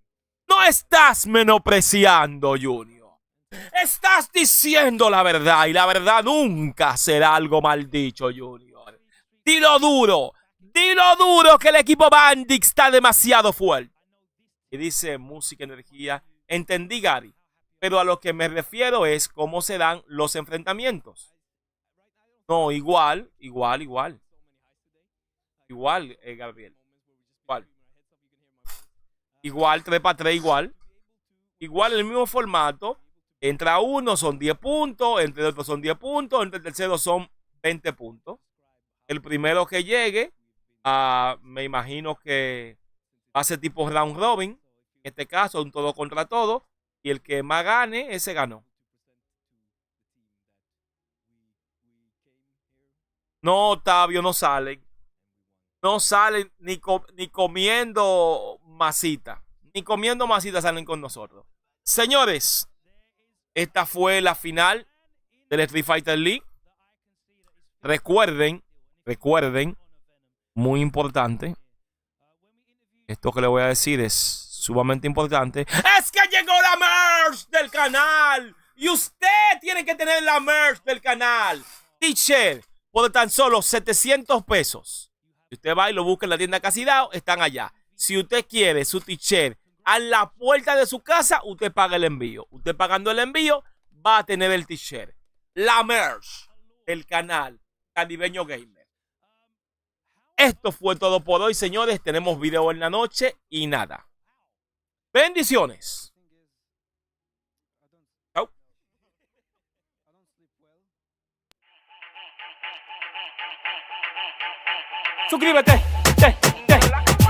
No estás menospreciando, Junior. Estás diciendo la verdad y la verdad nunca será algo mal dicho, Junior. Dilo duro que el equipo Bandix está demasiado fuerte. Y dice Música Energía, entendí, Gary, pero a lo que me refiero es cómo se dan los enfrentamientos. No, igual, Gabriel. Igual, 3x3, igual el mismo formato. Entra uno son 10 puntos, entre otros son 10 puntos, entre el tercero son 20 puntos. El primero que llegue, me imagino que hace tipo round robin, en este caso un todo contra todo, y el que más gane, ese ganó. No, Octavio, no salen. No salen ni comiendo masita. Ni comiendo masita salen con nosotros. Señores, esta fue la final del Street Fighter League. Recuerden, muy importante. Esto que le voy a decir es sumamente importante. ¡Es que llegó la merch del canal! Y usted tiene que tener la merch del canal. Teacher, por tan solo 700 pesos. Si usted va y lo busca en la tienda Casidao, están allá. Si usted quiere su t-shirt a la puerta de su casa, usted paga el envío. Usted pagando el envío, va a tener el t-shirt. La merch del canal Caribeño Gamer. Esto fue todo por hoy, señores. Tenemos video en la noche y nada. Bendiciones. Chau. Suscríbete,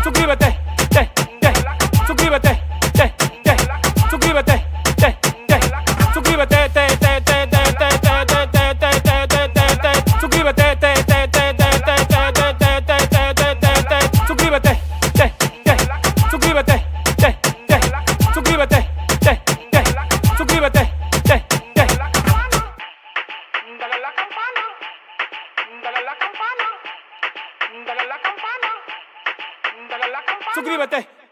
suscríbete, suscríbete, suscríbete, suscríbete, suscríbete.